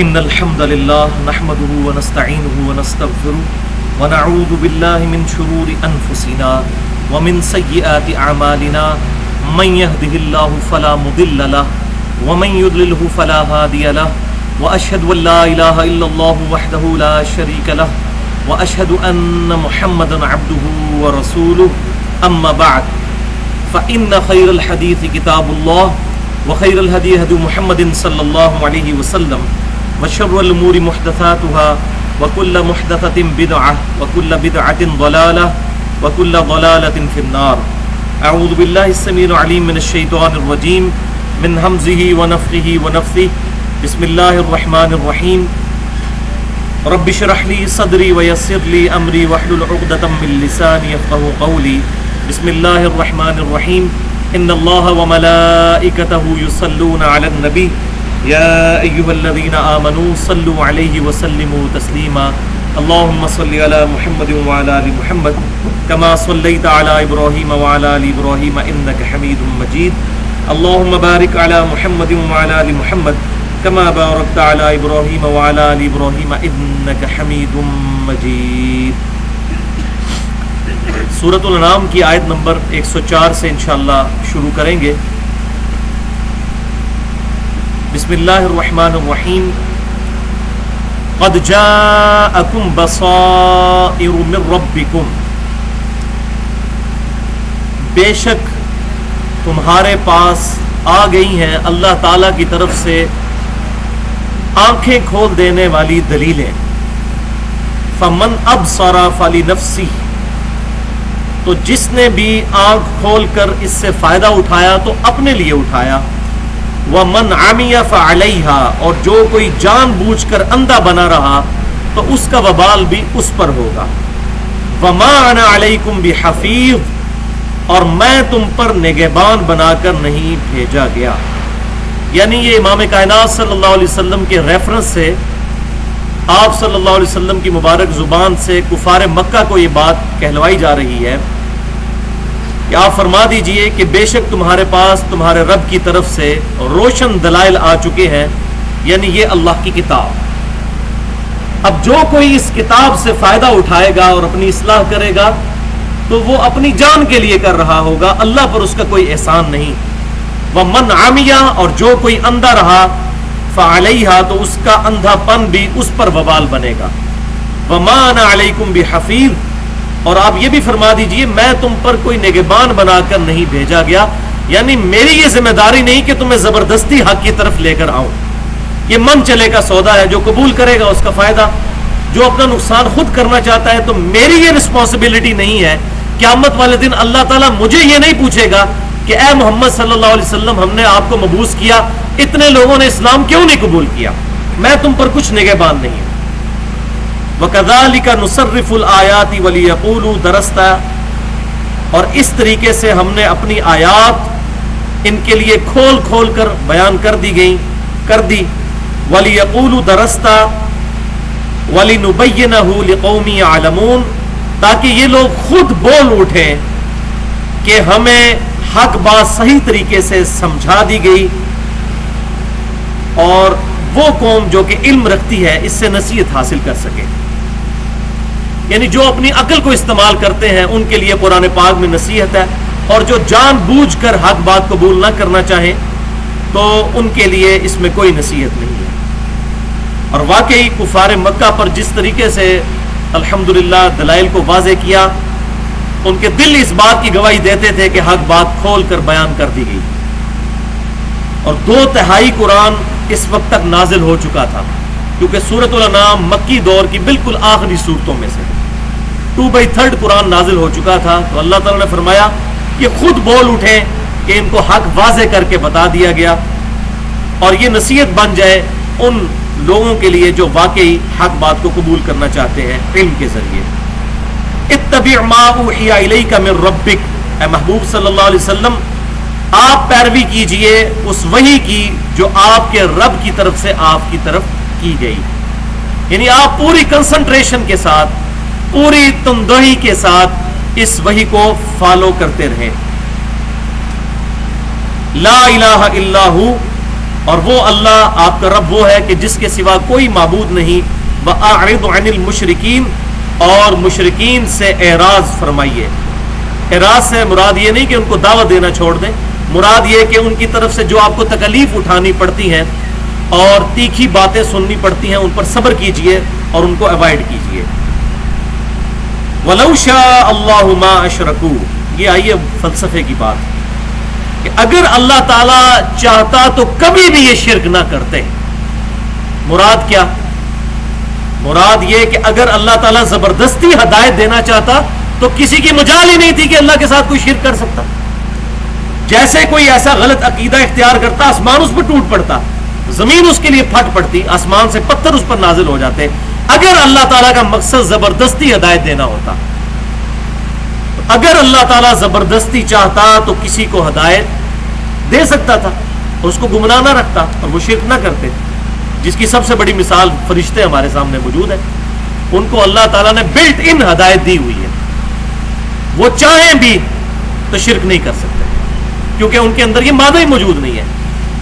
إن الحمد لله نحمده ونستعينه ونستغفره ونعوذ بالله من شرور أنفسنا ومن سيئات أعمالنا من يهده الله فلا مضل له ومن يضلله فلا هادي له وأشهد أن لا إله إلا الله وحده لا شريك له وأشهد أن محمدا عبده ورسوله أما بعد فإن خير الحديث كتاب الله وخير الهدي هدي محمد صلى الله عليه وسلم وشر الأمور محدثاتها وكل محدثة بدعة وكل بدعة ضلالة وكل ضلالة في النار. أعوذ بالله السميع العليم من الشيطان الرجيم من همزه ونفخه ونفثه. بسم الله الرحمن الرحيم. رب اشرح لي صدري ويسر لي أمري واحلل عقدة من لساني يفقهوا قولي. بسم الله الرحمن الرحيم. إن الله وملائكته يصلون على النبي يا أيها الذين آمنوا صلوا عليه وسلموا تسليما. اللهم صل على محمد وعلى آل محمد كما صليت على إبراهيم وعلى آل إبراهيم إنك حميد مجيد. اللهم بارك على محمد وعلى آل محمد كما باركت على إبراهيم وعلى آل إبراهيم إنك حميد مجيد. سورۃ الانعام کی آیت نمبر 104 سے انشاءاللہ شروع کریں گے. بسم اللہ الرحمن الرحیم. قد جاءکم بصائر من ربکم، بے شک تمہارے پاس آ گئی ہیں اللہ تعالی کی طرف سے آنکھیں کھول دینے والی دلیلیں. فمن ابصر فلنفسہ، تو جس نے بھی آنکھ کھول کر اس سے فائدہ اٹھایا تو اپنے لیے اٹھایا. وَمَنْ عَمِيَ فَعَلَيْهَا، اور جو کوئی جان بوجھ کر اندھا بنا رہا تو اس کا وبال بھی اس پر ہوگا. وَمَا أَنَا عَلَيْكُمْ بِحَفِيظ، اور میں تم پر نگہبان بنا کر نہیں بھیجا گیا. یعنی یہ امام کائنات صلی اللہ علیہ وسلم کے ریفرنس سے آپ صلی اللہ علیہ وسلم کی مبارک زبان سے کفار مکہ کو یہ بات کہلوائی جا رہی ہے کہ آپ فرما دیجئے کہ بے شک تمہارے پاس تمہارے رب کی طرف سے روشن دلائل آ چکے ہیں، یعنی یہ اللہ کی کتاب. اب جو کوئی اس کتاب سے فائدہ اٹھائے گا اور اپنی اصلاح کرے گا تو وہ اپنی جان کے لیے کر رہا ہوگا، اللہ پر اس کا کوئی احسان نہیں. وَمَنْ عَمِيَ، اور جو کوئی اندھا رہا فَعَلَيْهَا، تو اس کا اندھا پن بھی اس پر وبال بنے گا. وَمَا أَنَا عَلَيْكُمْ بِحَفِيظ، اور آپ یہ بھی فرما دیجئے میں تم پر کوئی نگہبان بنا کر نہیں بھیجا گیا، یعنی میری یہ ذمہ داری نہیں کہ تمہیں زبردستی حق کی طرف لے کر آؤں. یہ من چلے کا سودا ہے، جو قبول کرے گا اس کا فائدہ، جو اپنا نقصان خود کرنا چاہتا ہے. تو میری یہ رسپانسبلٹی نہیں ہے. قیامت والے دن اللہ تعالیٰ مجھے یہ نہیں پوچھے گا کہ اے محمد صلی اللہ علیہ وسلم ہم نے آپ کو مبعوث کیا، اتنے لوگوں نے اسلام کیوں نہیں قبول کیا؟ میں تم پر کچھ نگہبان نہیں ہوں. وَكَذَلِكَ نُصَرِّفُ الْآيَاتِ وَلِيَقُولُوا دَرَسْتَ، اور اس طریقے سے ہم نے اپنی آیات ان کے لیے کھول کھول کر بیان کر دی. وَلِيَقُولُوا دَرَسْتَ وَلِنُبَيِّنَهُ لِقَوْمٍ يَعْلَمُونَ، تاکہ یہ لوگ خود بول اٹھیں کہ ہمیں حق بات صحیح طریقے سے سمجھا دی گئی، اور وہ قوم جو کہ علم رکھتی ہے اس سے نصیحت حاصل کر سکے. یعنی جو اپنی عقل کو استعمال کرتے ہیں ان کے لیے قرآن پاک میں نصیحت ہے، اور جو جان بوجھ کر حق بات قبول نہ کرنا چاہیں تو ان کے لیے اس میں کوئی نصیحت نہیں ہے. اور واقعی کفار مکہ پر جس طریقے سے الحمدللہ دلائل کو واضح کیا، ان کے دل اس بات کی گواہی دیتے تھے کہ حق بات کھول کر بیان کر دی گئی. اور 2/3 قرآن اس وقت تک نازل ہو چکا تھا، کیونکہ سورۃ الانعام مکی دور کی بالکل آخری صورتوں میں سے 2/3 قرآن نازل ہو چکا تھا. تو اللہ تعالیٰ نے فرمایا کہ خود بول اٹھیں کہ ان کو حق واضح کر کے بتا دیا گیا، اور یہ نصیحت بن جائے ان لوگوں کے لیے جو واقعی حق بات کو قبول کرنا چاہتے ہیں علم کے ذریعے. اتبع ما اوحی الیک من ربک، اے محبوب صلی اللہ علیہ وسلم آپ پیروی کیجئے اس وحی کی جو آپ کے رب کی طرف سے آپ کی طرف کی گئی. یعنی آپ پوری کنسنٹریشن کے ساتھ، پوری تندہی کے ساتھ اس وحی کو فالو کرتے رہیں. لا الہ الا ہو، اور وہ اللہ آپ کا رب وہ ہے کہ جس کے سوا کوئی معبود نہیں. وَأَعْرِضْ عَنِ الْمُشْرِكِينَ اور مشرکین سے اعراض فرمائیے. اعراض سے مراد یہ نہیں کہ ان کو دعوت دینا چھوڑ دیں، مراد یہ کہ ان کی طرف سے جو آپ کو تکلیف اٹھانی پڑتی ہیں اور تیکھی باتیں سننی پڑتی ہیں ان پر صبر کیجئے اور ان کو اوائڈ کیجئے. وَلَوْ شَاءَ اللَّهُ مَا أَشْرَكُوا یہ آئیے فلسفے کی بات کہ اگر اللہ تعالیٰ چاہتا تو کبھی بھی یہ شرک نہ کرتے. مراد کیا؟ مراد یہ کہ اگر اللہ تعالیٰ زبردستی ہدایت دینا چاہتا تو کسی کی مجال ہی نہیں تھی کہ اللہ کے ساتھ کوئی شرک کر سکتا. جیسے کوئی ایسا غلط عقیدہ اختیار کرتا آسمان اس پر ٹوٹ پڑتا، زمین اس کے لیے پھٹ پڑتی، آسمان سے پتھر اس پر نازل ہو جاتے. اگر اللہ تعالیٰ کا مقصد زبردستی ہدایت دینا ہوتا، اگر اللہ تعالیٰ زبردستی چاہتا تو کسی کو ہدایت دے سکتا تھا اور اس کو گمراہ نہ رکھتا اور وہ شرک نہ کرتے. جس کی سب سے بڑی مثال فرشتے ہمارے سامنے موجود ہیں. ان کو اللہ تعالیٰ نے بلٹ ان ہدایت دی ہوئی ہے، وہ چاہیں بھی تو شرک نہیں کر سکتے کیونکہ ان کے اندر یہ مادہ ہی موجود نہیں ہے.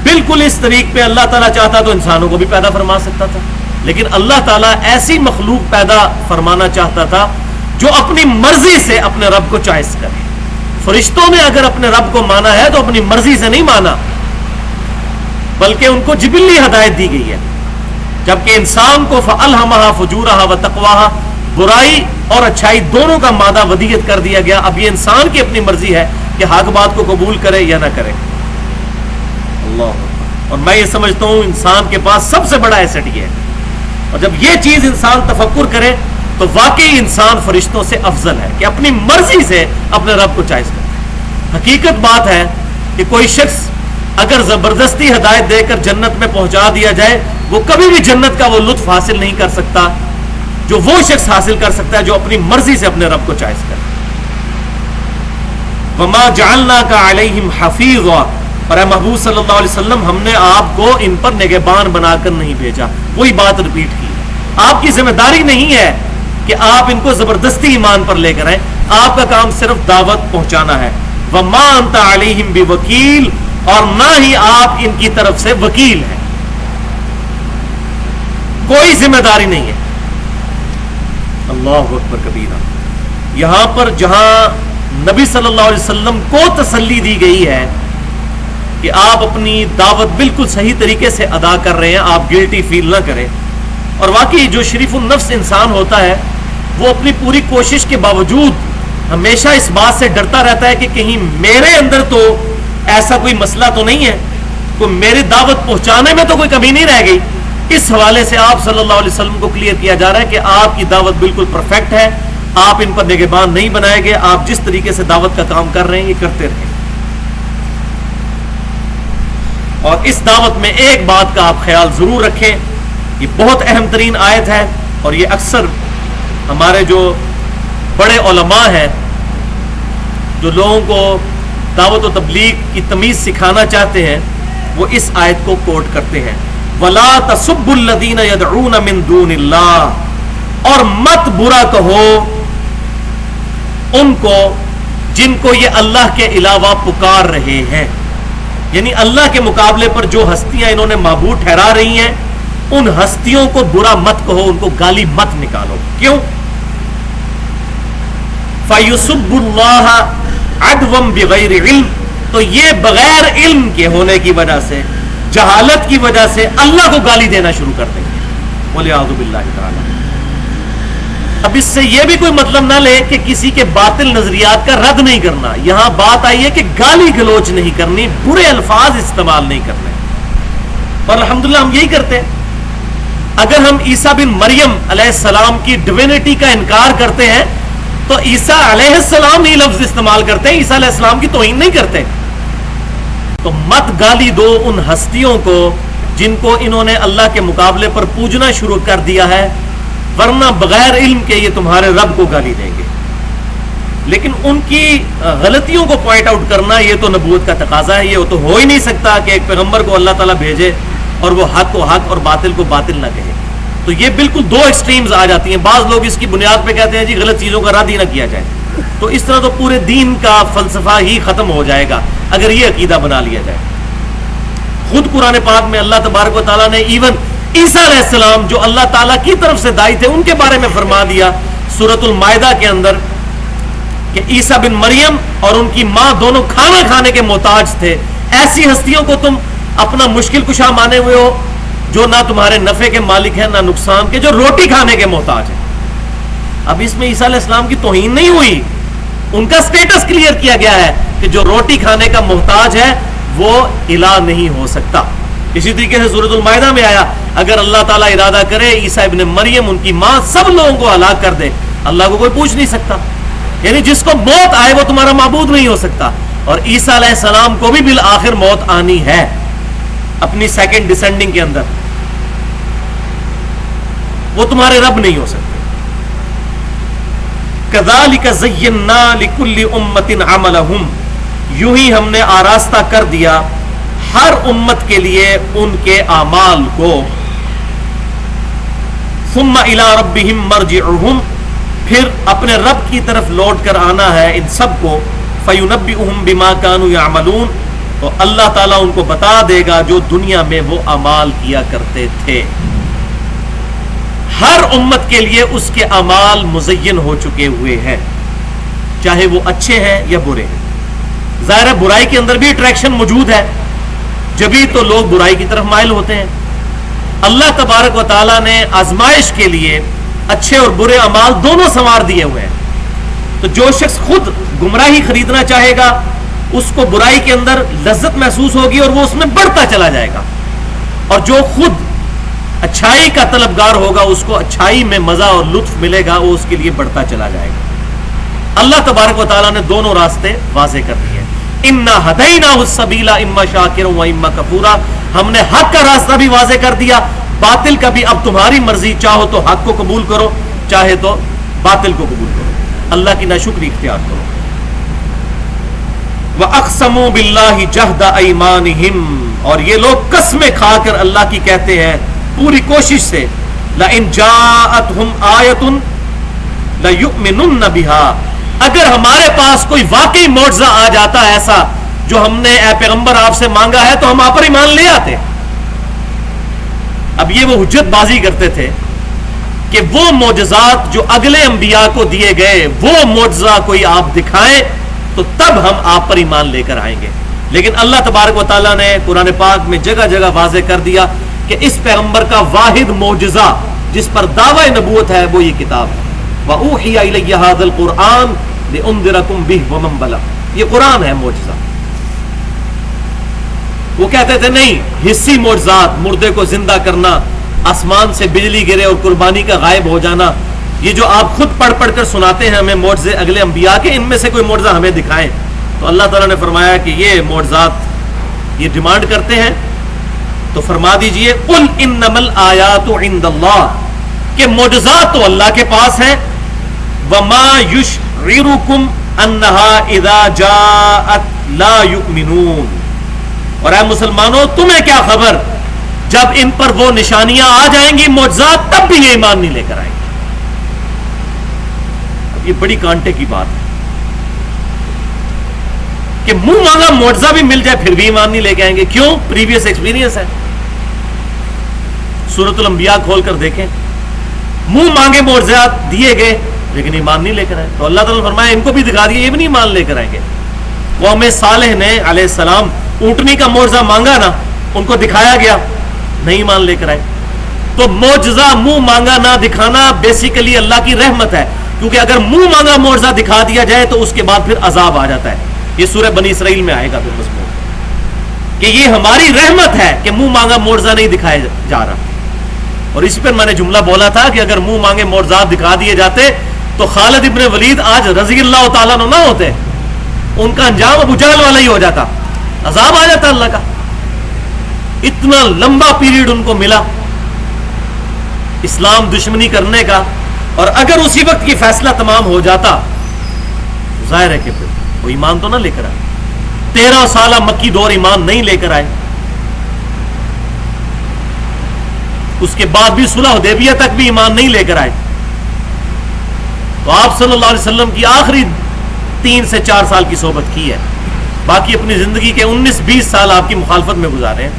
بالکل اس طریق پہ اللہ تعالیٰ چاہتا تو انسانوں کو بھی پیدا فرما سکتا تھا، لیکن اللہ تعالیٰ ایسی مخلوق پیدا فرمانا چاہتا تھا جو اپنی مرضی سے اپنے رب کو چوائس کرے. فرشتوں نے اگر اپنے رب کو مانا ہے تو اپنی مرضی سے نہیں مانا، بلکہ ان کو جبلی ہدایت دی گئی ہے. جبکہ انسان کو فَأَلْهَمَهَا فُجُورَهَا وَتَقْوَاهَا برائی اور اچھائی دونوں کا مادہ ودیت کر دیا گیا. اب یہ انسان کی اپنی مرضی ہے کہ حق بات کو قبول کرے یا نہ کرے. اللہ. اور میں یہ سمجھتا ہوں انسان کے پاس سب سے بڑا ایسٹ یہ ہے، اور جب یہ چیز انسان تفکر کرے تو واقعی انسان فرشتوں سے افضل ہے کہ اپنی مرضی سے اپنے رب کو چوائس کرے. حقیقت بات ہے کہ کوئی شخص اگر زبردستی ہدایت دے کر جنت میں پہنچا دیا جائے وہ کبھی بھی جنت کا وہ لطف حاصل نہیں کر سکتا جو وہ شخص حاصل کر سکتا ہے جو اپنی مرضی سے اپنے رب کو چوائس کرے. وَمَا جَعَلْنَاكَ عَلَيْهِمْ حَفِيظًا اور اے محبوب صلی اللہ علیہ وسلم ہم نے آپ کو ان پر نگہبان بنا کر نہیں بھیجا. وہی بات رپیٹ کی. آپ کی ذمہ داری نہیں ہے کہ آپ ان کو زبردستی ایمان پر لے کر آئیں، آپ کا کام صرف دعوت پہنچانا ہے. وَمَا أَنْتَ عَلَيْهِمْ بِوَكِيلٍ اور نہ ہی آپ ان کی طرف سے وکیل ہیں، کوئی ذمہ داری نہیں ہے. اللہ اکبر کبیرہ. یہاں پر جہاں نبی صلی اللہ علیہ وسلم کو تسلی دی گئی ہے کہ آپ اپنی دعوت بالکل صحیح طریقے سے ادا کر رہے ہیں، آپ گلٹی فیل نہ کریں. اور واقعی جو شریف النفس انسان ہوتا ہے وہ اپنی پوری کوشش کے باوجود ہمیشہ اس بات سے ڈرتا رہتا ہے کہ کہیں میرے اندر تو ایسا کوئی مسئلہ تو نہیں ہے، کوئی میری دعوت پہنچانے میں تو کوئی کمی نہیں رہ گئی. اس حوالے سے آپ صلی اللہ علیہ وسلم کو کلیئر کیا جا رہا ہے کہ آپ کی دعوت بالکل پرفیکٹ ہے، آپ ان پر نگہبان نہیں بنائے گئے، آپ جس طریقے سے دعوت کا کام کر رہے ہیں یہ کرتے رہیں. اور اس دعوت میں ایک بات کا آپ خیال ضرور رکھیں، یہ بہت اہم ترین آیت ہے اور یہ اکثر ہمارے جو بڑے علماء ہیں جو لوگوں کو دعوت و تبلیغ کی تمیز سکھانا چاہتے ہیں وہ اس آیت کو کوٹ کرتے ہیں. وَلَا تَسُبُّ الَّذِينَ يَدْعُونَ مِن دُونِ اللَّهِ اور مت برا کہو ان کو جن کو یہ اللہ کے علاوہ پکار رہے ہیں. یعنی اللہ کے مقابلے پر جو ہستیاں انہوں نے معبود ٹھہرا رہی ہیں ان ہستیوں کو برا مت کہو، ان کو گالی مت نکالو. کیوں؟ فَيُسُبُّ اللَّهَ عَدْوًا بِغَيْرِ عِلْمٍ تو یہ بغیر علم کے ہونے کی وجہ سے، جہالت کی وجہ سے اللہ کو گالی دینا شروع کر دیں گے. وَلِعَاذُ بِاللَّهِ تَعَالَى. اب اس سے یہ بھی کوئی مطلب نہ لے کہ کسی کے باطل نظریات کا رد نہیں کرنا. یہاں بات آئی ہے کہ گالی گلوچ نہیں کرنی، برے الفاظ استعمال نہیں کرنے. اور الحمدللہ ہم یہی کرتے ہیں. اگر ہم عیسیٰ بن مریم علیہ السلام کی ڈیوینٹی کا انکار کرتے ہیں تو عیسیٰ علیہ السلام ہی لفظ استعمال کرتے ہیں، عیسیٰ علیہ السلام کی توہین نہیں کرتے. تو مت گالی دو ان ہستیوں کو جن کو انہوں نے اللہ کے مقابلے پر پوجنا شروع کر دیا ہے، ورنہ بغیر علم کے یہ تمہارے رب کو گالی دیں گے. لیکن ان کی غلطیوں کو پوائنٹ آؤٹ کرنا یہ تو نبوت کا تقاضا ہے. یہ تو ہو ہی نہیں سکتا کہ ایک پیغمبر کو اللہ تعالیٰ بھیجے اور وہ حق کو حق اور باطل کو باطل نہ کہے. تو یہ بالکل دو ایکسٹریمز آ جاتی ہیں. بعض لوگ اس کی بنیاد پہ کہتے ہیں جی غلط چیزوں کا رد ہی نہ کیا جائے. تو اس طرح تو پورے دین کا فلسفہ ہی ختم ہو جائے گا اگر یہ عقیدہ بنا لیا جائے. خود قرآن پاک میں اللہ تبارک و تعالیٰ نے ایون عیسیٰ علیہ السلام جو اللہ تعالیٰ کی طرف سے داعی تھے ان کے بارے میں فرما دیا سورۃ المائدہ کے اندر کہ عیسیٰ بن مریم اور ان کی ماں دونوں کھانا کھانے کے محتاج تھے. ایسی ہستیوں کو تم اپنا مشکل کشا مانے ہوئے ہو جو نہ تمہارے نفع کے مالک ہیں نہ نقصان کے, جو روٹی کھانے کے محتاج ہیں. اب اس میں عیسیٰ علیہ السلام کی توہین نہیں ہوئی, ان کا سٹیٹس کلیئر کیا گیا ہے کہ جو روٹی کھانے کا محتاج ہے وہ الہ نہیں ہو سکتا. اسی طریقے سے سورۃ المائدہ میں آیا اگر اللہ تعالیٰ ارادہ کرے عیسیٰ ابن مریم ان کی ماں سب لوگوں کو ہلاک کر دے, اللہ کو کوئی پوچھ نہیں سکتا. یعنی جس کو موت آئے وہ تمہارا معبود نہیں ہو سکتا. اور عیسیٰ علیہ السلام کو بھی بالآخر موت آنی ہے اپنی سیکنڈ ڈسینڈنگ کے اندر, وہ تمہارے رب نہیں ہو سکتے. کذالک زینا لکل امت عملہم, یوں ہی ہم نے آراستہ کر دیا ہر امت کے لیے ان کے اعمال کو. ثم الی ربہم مرجعہم, پھر اپنے رب کی طرف لوٹ کر آنا ہے ان سب کو. فینبئہم بما کانوا یعملون, تو اللہ تعالیٰ ان کو بتا دے گا جو دنیا میں وہ اعمال کیا کرتے تھے. ہر امت کے لیے اس کے اعمال مزین ہو چکے ہوئے ہیں, چاہے وہ اچھے ہیں یا برے ہیں. ظاہر ہے برائی کے اندر بھی اٹریکشن موجود ہے, جبھی تو لوگ برائی کی طرف مائل ہوتے ہیں. اللہ تبارک و تعالیٰ نے آزمائش کے لیے اچھے اور برے اعمال دونوں سنوار دیے ہوئے ہیں. تو جو شخص خود گمراہی خریدنا چاہے گا اس کو برائی کے اندر لذت محسوس ہوگی اور وہ اس میں بڑھتا چلا جائے گا, اور جو خود اچھائی کا طلبگار ہوگا اس کو اچھائی میں مزہ اور لطف ملے گا, وہ اس کے لیے بڑھتا چلا جائے گا. اللہ تبارک و تعالیٰ نے دونوں راستے واضح کر دیے. انا ہدیناہ السبیل اما شاکرا و اما کفورا, ہم نے حق کا راستہ بھی واضح کر دیا, باطل کا بھی. اب تمہاری مرضی, چاہو تو حق کو قبول کرو, چاہے تو باطل کو قبول کرو, اللہ کی ناشکری اختیار کرو. وَأَقْسَمُوا بِاللَّهِ جَهْدَ أَيْمَانِهِمْ, اور یہ لوگ قسمیں کھا کر اللہ کی کہتے ہیں پوری کوشش سے. لَإِنْ جَاءَتْهُمْ آیَةٌ لَيُؤْمِنُنَّ بِهَا, اگر ہمارے پاس کوئی واقعی معجزہ آ جاتا ہے ایسا جو ہم نے اے پیغمبر آپ سے مانگا ہے تو ہم آپ پر ایمان لے آتے. اب یہ وہ حجت بازی کرتے تھے کہ وہ معجزات جو اگلے انبیاء کو دیے گئے وہ معجزہ کوئی آپ دکھائیں تو تب ہم آپ پر ایمان لے کر آئیں گے. لیکن اللہ تبارک و تعالیٰ نے قرآن پاک میں جگہ جگہ واضح کر دیا کہ اس پیغمبر کا واحد معجزہ جس پر دعوی نبوت ہے وہ یہ کتاب ہے. وَأُوحِيَ إِلَيَّ هَذَا الْقُرْآنُ لِأُنذِرَكُم بِهِ وَمَن بَلَغَ, یہ قرآن ہے معجزہ. وہ کہتے تھے نہیں, حصی معجزات, مردے کو زندہ کرنا, آسمان سے بجلی گرے اور قربانی کا غائب ہو جانا, یہ جو آپ خود پڑھ پڑھ کر سناتے ہیں ہمیں معجزے اگلے انبیاء کے, ان میں سے کوئی معجزہ ہمیں دکھائیں. تو اللہ تعالیٰ نے فرمایا کہ یہ معجزات یہ ڈیمانڈ کرتے ہیں تو فرما دیجئے قُلْ إِنَّمَا الْآيَاتُ عِنْدَ اللَّهِ, کہ معجزات تو اللہ کے پاس ہیں. وَمَا يُشْعِرُكُمْ أَنَّهَا إِذَا جَاءَتْ لَا يُؤْمِنُونَ, اور اے مسلمانوں تمہیں کیا خبر جب ان پر وہ نشانیاں آ جائیں گی معجزات تب بھی یہ ایمان نہیں لے کر آئیں گے. اب یہ بڑی کانٹے کی بات ہے کہ منہ مانگا معجزہ بھی مل جائے پھر بھی ایمان نہیں لے کے آئیں گے. کیوں؟ پریویس ایکسپیرینس ہے. سورۃ الانبیاء کھول کر دیکھیں, منہ مانگے معجزات دیے گئے لیکن ایمان نہیں لے کر آئے. تو اللہ تعالیٰ نے فرمایا ان کو بھی دکھا دیا, یہ بھی نہیں ایمان لے کر آئیں گے. قوم صالح نے علیہ السلام اونٹنی کا معجزہ مانگا نا, ان کو دکھایا گیا, نہیں ایمان لے کر آئے. تو معجزہ منہ مانگا نہ دکھانا بیسیکلی اللہ کی رحمت ہے, کیونکہ اگر منہ مانگا معجزہ دکھا دیا جائے تو اس کے بعد پھر عذاب آ جاتا ہے. یہ سورہ بنی اسرائیل میں آئے گا پھر مضمون کہ یہ ہماری رحمت ہے کہ منہ مانگا معجزہ نہیں دکھایا جا رہا. اور اسی پر میں نے جملہ بولا تھا کہ اگر منہ مانگے معجزات دکھا دیے جاتے تو خالد ابن ولید آج رضی اللہ تعالیٰ نہ ہوتے, ان کا انجام ابو جہل والا ہی ہو جاتا, عذاب آ جاتا اللہ کا. اتنا لمبا پیریڈ ان کو ملا اسلام دشمنی کرنے کا, اور اگر اسی وقت یہ فیصلہ تمام ہو جاتا ظاہر ہے کہ پھر وہ ایمان تو نہ لے کر آئے. 13 سالہ مکی دور ایمان نہیں لے کر آئے. اس کے بعد بھی صلح حدیبیہ تک بھی ایمان نہیں لے کر آئے. تو آپ صلی اللہ علیہ وسلم کی آخری 3 سے 4 سال کی صحبت کی ہے, باقی اپنی زندگی کے 19-20 سال آپ کی مخالفت میں گزارے ہیں.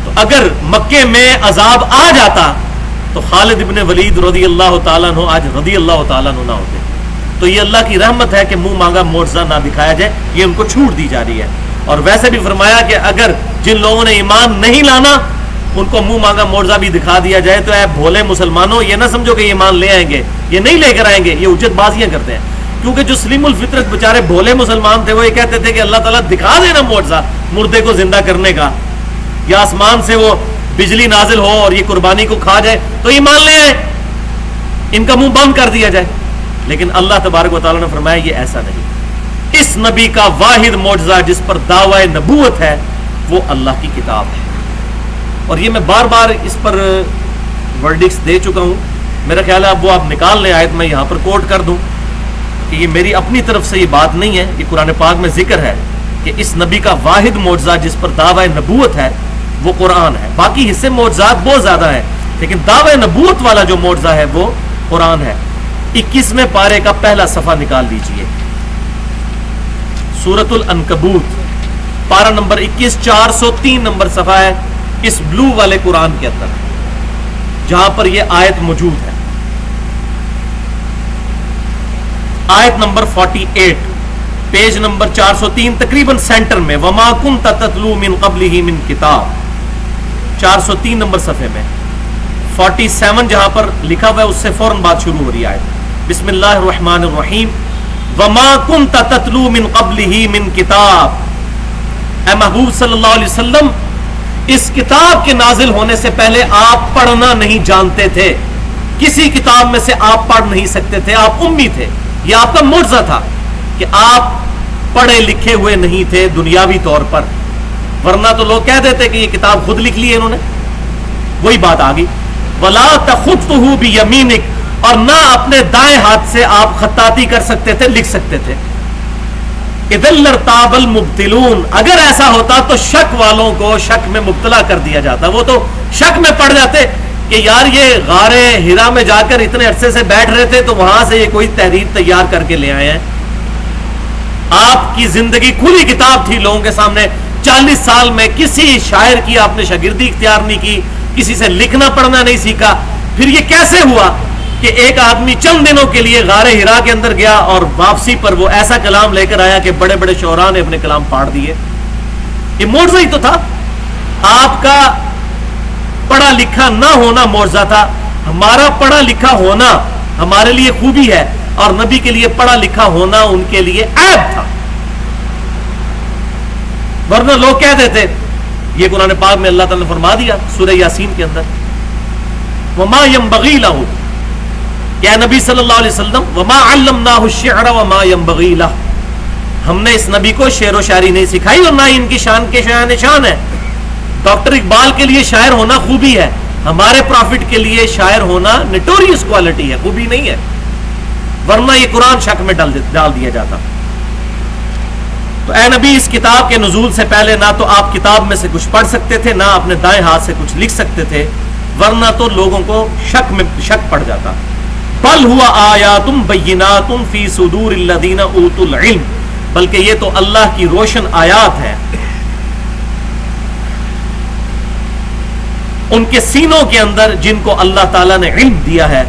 تو اگر مکے میں عذاب آ جاتا تو خالد ابن ولید رضی اللہ تعالیٰ عنہ آج رضی اللہ تعالیٰ عنہ نہ ہوتے. تو یہ اللہ کی رحمت ہے کہ منہ مانگا معجزہ نہ دکھایا جائے, یہ ان کو چھوٹ دی جا رہی ہے. اور ویسے بھی فرمایا کہ اگر جن لوگوں نے ایمان نہیں لانا ان کو منہ مانگا معجزہ بھی دکھا دیا جائے تو اے بھولے مسلمانوں, یہ نہ سمجھو کہ ایمان لے آئیں گے, یہ نہیں لے کر آئیں گے, یہ حجت بازیاں کرتے ہیں. کیونکہ جو سلیم الفطرت بیچارے بھولے مسلمان تھے وہ یہ کہتے تھے کہ اللہ تعالیٰ دکھا دینا معجزہ مردے کو زندہ کرنے کا, یا آسمان سے وہ بجلی نازل ہو اور یہ قربانی کو کھا جائے تو ایمان لے آئے, ان کا منہ بند کر دیا جائے. لیکن اللہ تبارک و تعالیٰ نے فرمایا یہ ایسا نہیں. اس نبی کا واحد معجزہ جس پر دعوی نبوت ہے وہ اللہ کی کتاب ہے. اور یہ میں بار بار اس پر ورڈکس دے چکا ہوں, میرا خیال ہے اب وہ آپ نکال لیں آیت, میں یہاں پر کوٹ کر دوں کہ یہ میری اپنی طرف سے یہ بات نہیں ہے, یہ قرآن پاک میں ذکر ہے کہ اس نبی کا واحد معجزہ جس پر دعوی نبوت ہے وہ قرآن ہے. باقی حصے معجزات بہت زیادہ ہیں لیکن دعوی نبوت والا جو معجزہ ہے وہ قرآن ہے. 21ویں پارے کا پہلا صفحہ نکال لیجئے, سورۃ العنکبوت پارہ نمبر 21, 403 نمبر صفحہ ہے اس بلو والے قرآن کے اندر جہاں پر یہ آیت موجود ہے. آیت نمبر 48, پیج نمبر 403, تقریباً سینٹر میں. وما کنت تتلو من قبلہ من کتاب, 403 نمبر صفحے میں 47 جہاں پر لکھا ہوا ہے اس سے فوراً بات شروع ہو رہی ہے. بسم اللہ الرحمن الرحیم. وما کنت تتلو من قبلہ من کتاب, اے محبوب صلی اللہ علیہ وسلم اس کتاب کے نازل ہونے سے پہلے آپ پڑھنا نہیں جانتے تھے, کسی کتاب میں سے آپ پڑھ نہیں سکتے تھے, آپ امی تھے. یہ آپ کا معجزہ تھا کہ آپ پڑھے لکھے ہوئے نہیں تھے دنیاوی طور پر, ورنہ تو لوگ کہہ دیتے کہ یہ کتاب خود لکھ لی ہے انہوں نے. وہی بات آ گئی. ولا تخطہ بیمینک, اور نہ اپنے دائیں ہاتھ سے آپ خطاطی کر سکتے تھے, لکھ سکتے تھے. اذل لرتاب المبتلون, اگر ایسا ہوتا تو شک والوں کو شک میں مبتلا کر دیا جاتا, وہ تو شک میں پڑ جاتے کہ یار یہ غار ہرا میں جا کر اتنے عرصے سے بیٹھ رہے تھے تو وہاں سے یہ کوئی تحریر تیار کر کے لے آئے ہیں. آپ کی زندگی کھلی کتاب تھی لوگوں کے سامنے. 40 سال میں کسی شاعر کی آپ نے شاگردی اختیار نہیں کی, کسی سے لکھنا پڑھنا نہیں سیکھا. پھر یہ کیسے ہوا کہ ایک آدمی چند دنوں کے لیے غار ہرا کے اندر گیا اور واپسی پر وہ ایسا کلام لے کر آیا کہ بڑے بڑے شعراء نے اپنے کلام پاڑ دیے؟ یہ معجزہ ہی تو تھا. آپ کا پڑھا لکھا نہ ہونا معجزہ تھا, ہمارا پڑھا لکھا ہونا ہمارے لیے خوبی ہے اور نبی کے لیے پڑھا لکھا ہونا ان کے لیے عیب تھا. ورنہ لوگ کہہ دیتے, یہ قرآن پاک میں اللہ تعالیٰ نے فرما دیا سورہ یاسین کے اندر, وما ينبغي له, کہ نبی صلی اللہ علیہ وسلم وما علمناه الشعر وما ينبغي له, ہم نے اس نبی کو شعر و شاعری نہیں سکھائی اور نہ ان کی شان کے شان ہے. ڈاکٹر اقبال کے لیے شاعر ہونا خوبی ہے, ہمارے پروفٹ کے لیے شاعر ہونا نٹوریس کوالٹی ہے, خوبی نہیں ہے, ورنہ یہ قرآن شک میں ڈال دیا جاتا. تو اے نبی اس کتاب کے نزول سے پہلے نہ تو آپ کتاب میں سے کچھ پڑھ سکتے تھے, نہ اپنے دائیں ہاتھ سے کچھ لکھ سکتے تھے, ورنہ تو لوگوں کو شک پڑ جاتا. بل ہوا آیات بینات فی صدور الذین اوتوا العلم, بلکہ یہ تو اللہ کی روشن آیات ہے ان کے سینوں کے اندر جن کو اللہ تعالیٰ نے علم دیا ہے.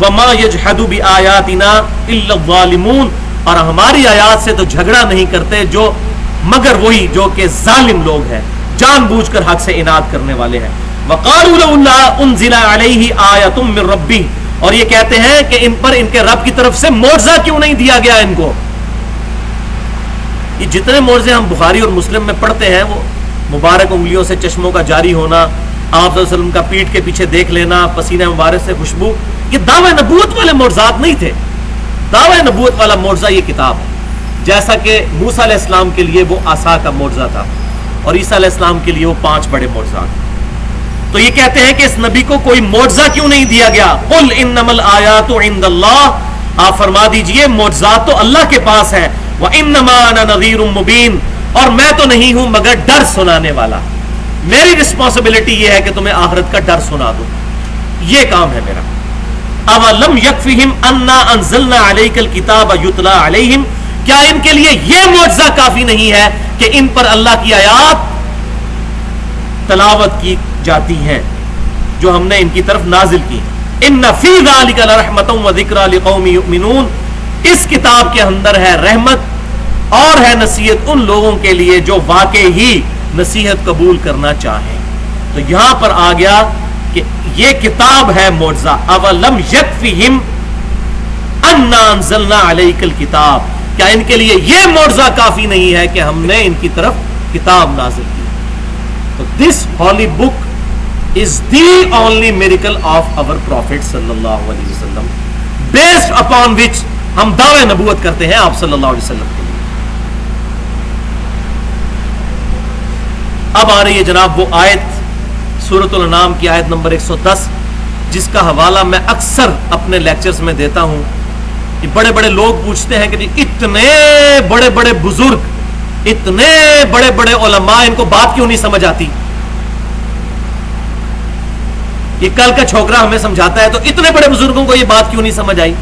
وما یجحد بآیاتنا الا الظالمون, اور ہماری آیات سے تو جھگڑا نہیں کرتے جو مگر وہی جو کہ ظالم لوگ ہیں, جان بوجھ کر حق سے اناد کرنے والے ہیں. وقالوا لولا انزل علیہ آیۃ من ربہ, اور یہ کہتے ہیں کہ ان پر ان کے رب کی طرف سے معجزہ کیوں نہیں دیا گیا ان کو. یہ جتنے معجزے ہم بخاری اور مسلم میں پڑھتے ہیں وہ مبارک انگلیوں سے چشموں کا جاری ہونا, آپ صلی اللہ علیہ وسلم کا پیٹ کے پیچھے دیکھ لینا, پسینہ مبارک سے خوشبو, یہ دعوی نبوت والے معجزات نہیں تھے. دعوی نبوت والا معجزہ یہ کتاب ہے, جیسا کہ موسیٰ علیہ السلام کے لیے وہ عصا کا معجزہ تھا اور عیسیٰ علیہ السلام کے لیے وہ 5 بڑے معجزات. تو یہ کہتے ہیں کہ اس نبی کو کوئی معجزہ کیوں نہیں دیا گیا. قل انما الآیات عند اللہ, آپ فرما دیجئے معجزات تو اللہ کے پاس ہے. وانما انا نذیر مبین, اور میں تو نہیں ہوں مگر ڈر سنانے والا, میری رسپانسبلٹی یہ ہے کہ تمہیں آخرت کا ڈر سنا دوں, یہ کام ہے میرا. اولم یکفہم انا انزلنا علیک الکتاب یتلی علیہم, کیا ان کے لیے یہ معجزہ کافی نہیں ہے کہ ان پر اللہ کی آیات تلاوت کی جاتی ہیں جو ہم نے ان کی طرف نازل کی. ان فی ذلک لرحمۃ وذکری لقوم یؤمنون، اس کتاب کے اندر ہے رحمت اور ہے نصیحت ان لوگوں کے لیے جو واقعی ہی نصیحت قبول کرنا چاہیں. تو یہاں پر آ گیا کہ یہ کتاب ہے معجزہ. اولم یکفہم انا انزلنا علیک الکتاب، کیا ان کے لیے یہ معجزہ کافی نہیں ہے کہ ہم نے ان کی طرف کتاب نازل کی؟ تو دس ہولی بک is the only miracle of our Prophet sallallahu alaihi wasallam, based upon which ہم دعوے نبوت کرتے ہیں آپ صلی اللہ علیہ وسلم کے لیے. اب آ رہی ہے جناب وہ آیت سورۃ الانعام کی آیت نمبر 110 جس کا حوالہ میں اکثر اپنے لیکچرز میں دیتا ہوں. کہ بڑے بڑے لوگ پوچھتے ہیں کہ اتنے بڑے بڑے بزرگ، اتنے بڑے بڑے علماء، ان کو بات کیوں نہیں سمجھ آتی؟ یہ کل کا چھوکرا ہمیں سمجھاتا ہے تو اتنے بڑے بزرگوں کو یہ بات کیوں نہیں سمجھ آئی؟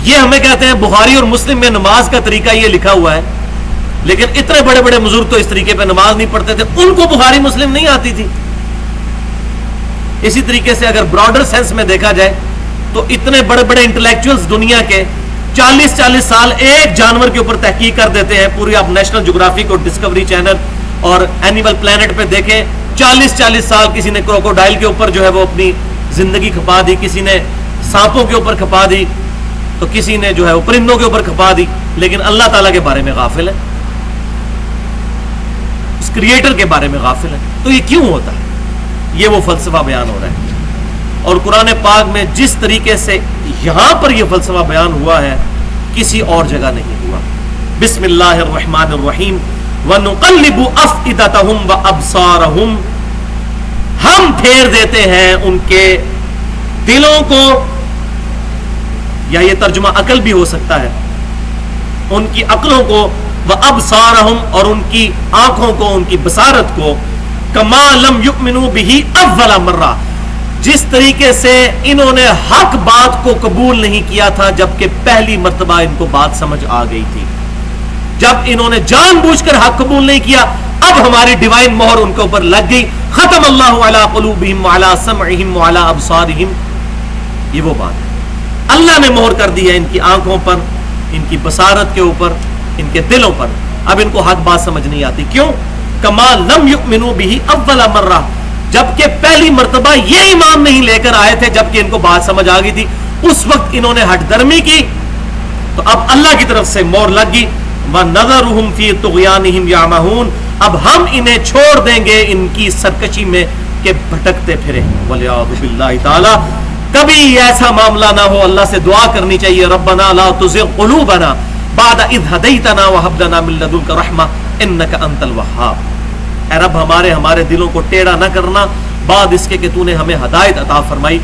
یہ ہمیں کہتے ہیں بخاری اور مسلم میں نماز کا طریقہ یہ لکھا ہوا ہے، لیکن اتنے بڑے بڑے بزرگ تو اس طریقے پہ نماز نہیں پڑھتے تھے، ان کو بخاری مسلم نہیں آتی تھی. اسی طریقے سے اگر براڈر سینس میں دیکھا جائے تو اتنے بڑے بڑے انٹلیکچوئلز دنیا کے 40 سال ایک جانور کے اوپر تحقیق کر دیتے ہیں. پوری آپ نیشنل جغرافک اور ڈسکوری چینل اور اینیمل پلانٹ پہ دیکھیں، 40 سال کسی نے کروکوڈائل کے اوپر جو ہے وہ اپنی زندگی کھپا دی، کسی نے سانپوں کے اوپر کھپا دی، تو کسی نے جو ہے وہ پرندوں کے اوپر کھپا دی، لیکن اللہ تعالیٰ کے بارے میں غافل ہے، اس کریٹر کے بارے میں غافل ہے. تو یہ کیوں ہوتا ہے؟ یہ وہ فلسفہ بیان ہو رہا ہے. اور قرآن پاک میں جس طریقے سے یہاں پر یہ فلسفہ بیان ہوا ہے کسی اور جگہ نہیں ہوا. بسم اللہ الرحمن الرحیم. وَنُقَلِّبُ أَفْئِدَتَهُمْ وَأَبْصَارَهُمْ، ہم پھیر دیتے ہیں ان کے دلوں کو، یا یہ ترجمہ عقل بھی ہو سکتا ہے، ان کی عقلوں کو، وَأَبْصَارَهُمْ اور ان کی آنکھوں کو، ان کی بصارت کو، كَمَا لَمْ يُؤْمِنُوا بِهِ أَوَّلَ مَرَّةٍ، جس طریقے سے انہوں نے حق بات کو قبول نہیں کیا تھا جبکہ پہلی مرتبہ ان کو بات سمجھ آ گئی تھی. جب انہوں نے جان بوجھ کر حق قبول نہیں کیا، اب ہماری ڈیوائن مہر ان کے اوپر لگ گئی. ختم اللہ علی قلوبہم وعلی سمعہم وعلی ابصارہم. یہ وہ بات ہے، اللہ نے مہر کر دی ہے ان کی آنکھوں پر، ان کی بصارت کے اوپر، ان کے دلوں پر. اب ان کو حق بات سمجھ نہیں آتی. کیوں؟ کما لم یؤمنوا بہ اول مرہ، جبکہ پہلی مرتبہ یہ ایمان نہیں لے کر آئے تھے جبکہ ان کو بات سمجھ آ گئی تھی. اس وقت انہوں نے ہٹ درمی کی تو اب اللہ کی طرف سے مہر لگ گئی. وَنَذَرُهُمْ فِي طُغْيَانِهِمْ يَعْمَهُونَ، اب ہم انہیں چھوڑ دیں گے ان کی سرکشی میں کہ بھٹکتے پھریں. وَلِعَاذُ بِاللَّهِ تَعَالَى، کبھی ایسا معاملہ نہ ہو. اللہ سے دعا کرنی چاہیے، ربنا لا تزغ قلوبنا بعد اذ هديتنا وهب لنا من لدنك رحمة انك انت الوهاب. اے رب ہمارے دلوں کو ٹیڑھا نہ کرنا بعد اس کے کہ تو نے ہمیں ہدایت عطا فرمائی،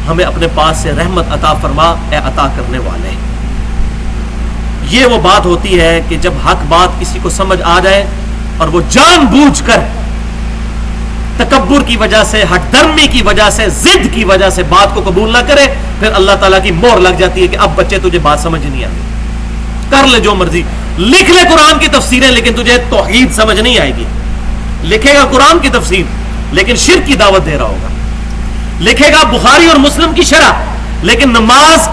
ہمیں اپنے پاس سے رحمت عطا فرما اے عطا کرنے والے. یہ وہ بات ہوتی ہے کہ جب حق بات کسی کو سمجھ آ جائے اور وہ جان بوجھ کر تکبر کی وجہ سے، ہٹ درمی کی وجہ سے، ضد کی وجہ سے بات کو قبول نہ کرے، پھر اللہ تعالیٰ کی مہر لگ جاتی ہے کہ اب بچے تجھے بات سمجھ نہیں آتی، کر لے جو مرضی، لکھ لے قرآن کی تفسیریں لیکن تجھے توحید سمجھ نہیں آئے گی. لکھے گا قرآن کی تفسیر لیکن شرک کی دعوت دے رہا ہوگا. لکھے گا بخاری اور مسلم کی شرح لیکن نماز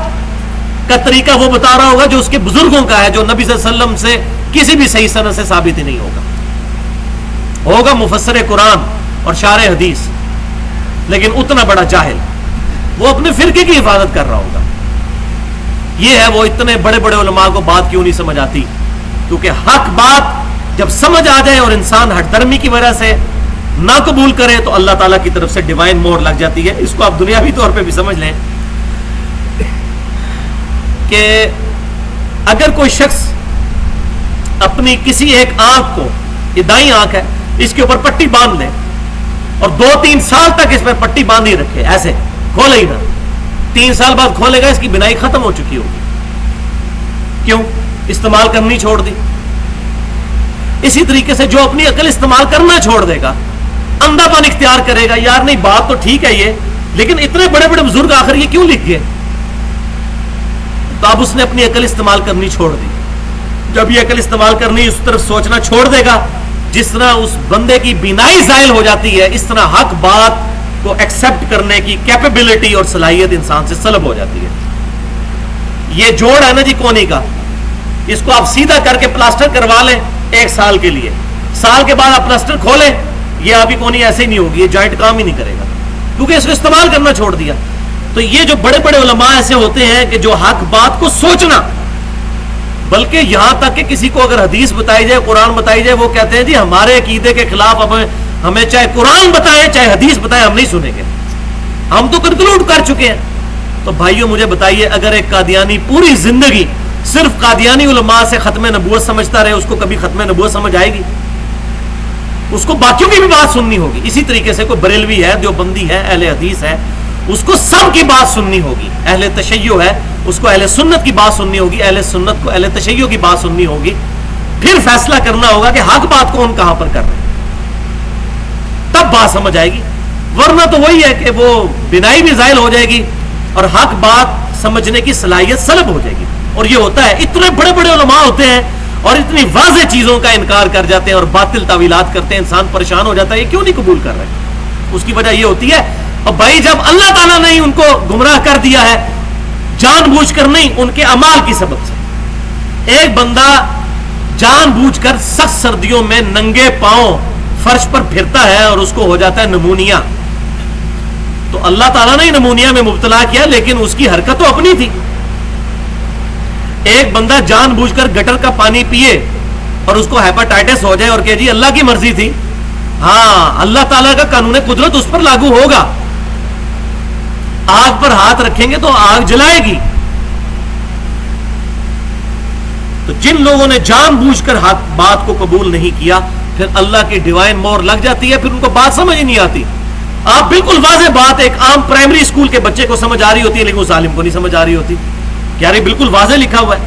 کا طریقہ وہ بتا رہا ہوگا جو اس کے بزرگوں کا ہے، جو نبی صلی اللہ علیہ وسلم سے کسی بھی صحیح سند سے ثابت ہی نہیں ہوگا مفسر قرآن اور شارح حدیث، لیکن اتنا بڑا جاہل، وہ اپنے فرقے کی حفاظت کر رہا ہوگا. یہ ہے وہ اتنے بڑے بڑے علماء کو بات کیوں نہیں سمجھ آتی، کیونکہ حق بات جب سمجھ آ جائے اور انسان ہٹ درمی کی وجہ سے نہ قبول کرے تو اللہ تعالیٰ کی طرف سے ڈیوائن مہر لگ جاتی ہے. اس کو آپ دنیاوی طور پہ بھی سمجھ لیں کہ اگر کوئی شخص اپنی کسی ایک آنکھ کو، یہ دائیں آنکھ ہے، اس کے اوپر پٹی باندھ لے اور 2-3 سال تک اس پر پٹی باندھی رکھے، ایسے کھولے ہی نہ، 3 سال بعد کھولے گا اس کی بینائی ختم ہو چکی ہوگی. کیوں؟ استعمال کرنی چھوڑ دی. اسی طریقے سے جو اپنی عقل استعمال کرنا چھوڑ دے گا، اندھا پن اختیار کرے گا، یار نہیں بات تو ٹھیک ہے یہ، لیکن اتنے بڑے بڑے بزرگ آخر یہ کیوں لکھ گئے، تو اب اس نے اپنی عقل استعمال کرنی چھوڑ دی. جب یہ عقل استعمال کرنی اس طرف سوچنا چھوڑ دے گا، جس طرح اس بندے کی بینائی زائل ہو جاتی ہے، اس طرح حق بات کو ایکسپٹ کرنے کی کیپیبلٹی اور صلاحیت انسان سے سلب ہو جاتی ہے. یہ جوڑ ہے نا جی کونی کا، اس کو آپ سیدھا کر کے پلاسٹر کروا لیں 1 سال کے لیے، سال کے بعد آپ پلاسٹر کھولیں، یہ آپ کی کونی ایسے ہی نہیں ہوگی، یہ جوائنٹ کام ہی نہیں کرے گا کیونکہ اس کو استعمال کرنا چھوڑ دیا. تو یہ جو بڑے بڑے علماء ایسے ہوتے ہیں کہ جو حق بات کو سوچنا، بلکہ یہاں تک کہ کسی کو اگر حدیث بتائی جائے، قرآن بتائی جائے، وہ کہتے ہیں جی ہمارے عقیدے کے خلاف ہمیں چاہے قرآن بتائیں چاہے حدیث بتائیں، ہم نہیں سنیں گے، ہم تو کنکلوڈ کر چکے ہیں. تو بھائیوں مجھے بتائیے، اگر ایک قادیانی پوری زندگی صرف قادیانی علماء سے ختم نبوت سمجھتا رہے، اس کو کبھی ختم نبوت سمجھ آئے گی؟ اس کو باقیوں کی بھی بات سننی ہوگی. اسی طریقے سے کوئی بریلوی ہے، دیوبندی ہے، اہل حدیث ہے، اس کو سب کی بات سننی ہوگی. اہل تشیع ہے، اس کو اہل سنت کی بات سننی ہوگی، اہل سنت کو اہل تشیع کی بات سننی ہوگی. پھر فیصلہ کرنا ہوگا کہ حق بات کون کہاں پر کر رہے ہیں، تب بات سمجھ آئے گی. ورنہ تو وہی ہے کہ وہ بنائی بھی زائل ہو جائے گی اور حق بات سمجھنے کی صلاحیت سلب ہو جائے گی. اور یہ ہوتا ہے، اتنے بڑے بڑے علماء ہوتے ہیں اور اتنی واضح چیزوں کا انکار کر جاتے ہیں اور باطل تعویلات کرتے ہیں، انسان پریشان ہو جاتا ہے یہ کیوں نہیں قبول کر رہے. اس کی وجہ یہ ہوتی ہے، اور بھائی جب اللہ تعالیٰ نے ان کو گمراہ کر دیا ہے جان بوجھ کر نہیں، ان کے اعمال کی سبب سے. ایک بندہ جان بوجھ کر سخت سردیوں میں ننگے پاؤں فرش پر پھرتا ہے اور اس کو ہو جاتا ہے نمونیا، تو اللہ تعالیٰ نے ہی نمونیا میں مبتلا کیا، لیکن اس کی حرکت تو اپنی تھی. ایک بندہ جان بوجھ کر گٹر کا پانی پیے اور اس کو ہیپاٹائٹس ہو جائے اور کہ جی اللہ کی مرضی تھی، ہاں اللہ تعالیٰ کا قانون قدرت اس پر لاگو ہوگا. آگ پر ہاتھ رکھیں گے تو آگ جلائے گی. تو جن لوگوں نے جان بوجھ کر حق بات کو قبول نہیں کیا، پھر اللہ کی ڈیوائن مور لگ جاتی ہے، پھر ان کو بات سمجھ ہی نہیں آتی. آپ بالکل واضح بات ایک عام پرائمری اسکول کے بچے کو سمجھ آ رہی ہوتی ہے، لیکن اس عالم کو نہیں سمجھ آ رہی ہوتی. یار یہ بالکل واضح لکھا ہوا ہے،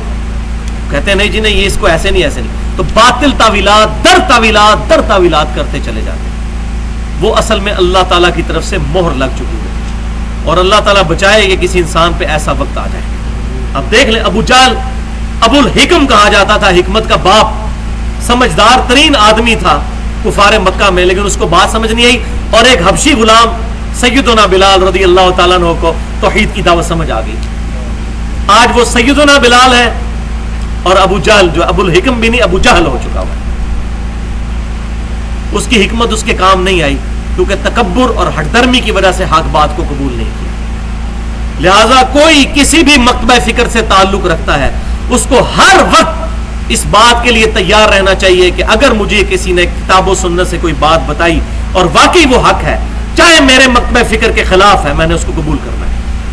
کہتے ہیں نہیں جی نہیں یہ اس کو ایسے نہیں ایسے نہیں. تو باطل تعویلات در تعویلات در تعویلات کرتے چلے جاتے ہیں. وہ اصل میں اللہ تعالیٰ کی طرف سے مہر لگ چکی ہے، اور اللہ تعالیٰ بچائے کہ کسی انسان پہ ایسا وقت آ جائے. اب دیکھ لیں، ابو جہل ابو الحکم کہا جاتا تھا، حکمت کا باپ، سمجھدار ترین آدمی تھا کفار مکہ میں، لیکن اس کو بات سمجھ نہیں آئی. اور ایک حبشی غلام سیدنا بلال رضی اللہ تعالیٰ عنہ کو توحید کی دعوت سمجھ آ گئی. آج وہ سیدنا بلال ہے اور ابو جہل جو ابو الحکم بھی نہیں، ابو جہل ہو چکا ہوا ہے. اس کی حکمت اس کے کام نہیں آئی کیونکہ تکبر اور ہٹ درمی کی وجہ سے حق بات کو قبول نہیں کیا. لہذا کوئی کسی بھی مکتبہ فکر سے تعلق رکھتا ہے، اس کو ہر وقت اس بات کے لیے تیار رہنا چاہیے کہ اگر مجھے کسی نے کتاب و سنت سے کوئی بات بتائی اور واقعی وہ حق ہے، چاہے میرے مکتبہ فکر کے خلاف ہے، میں نے اس کو قبول کرنا ہے.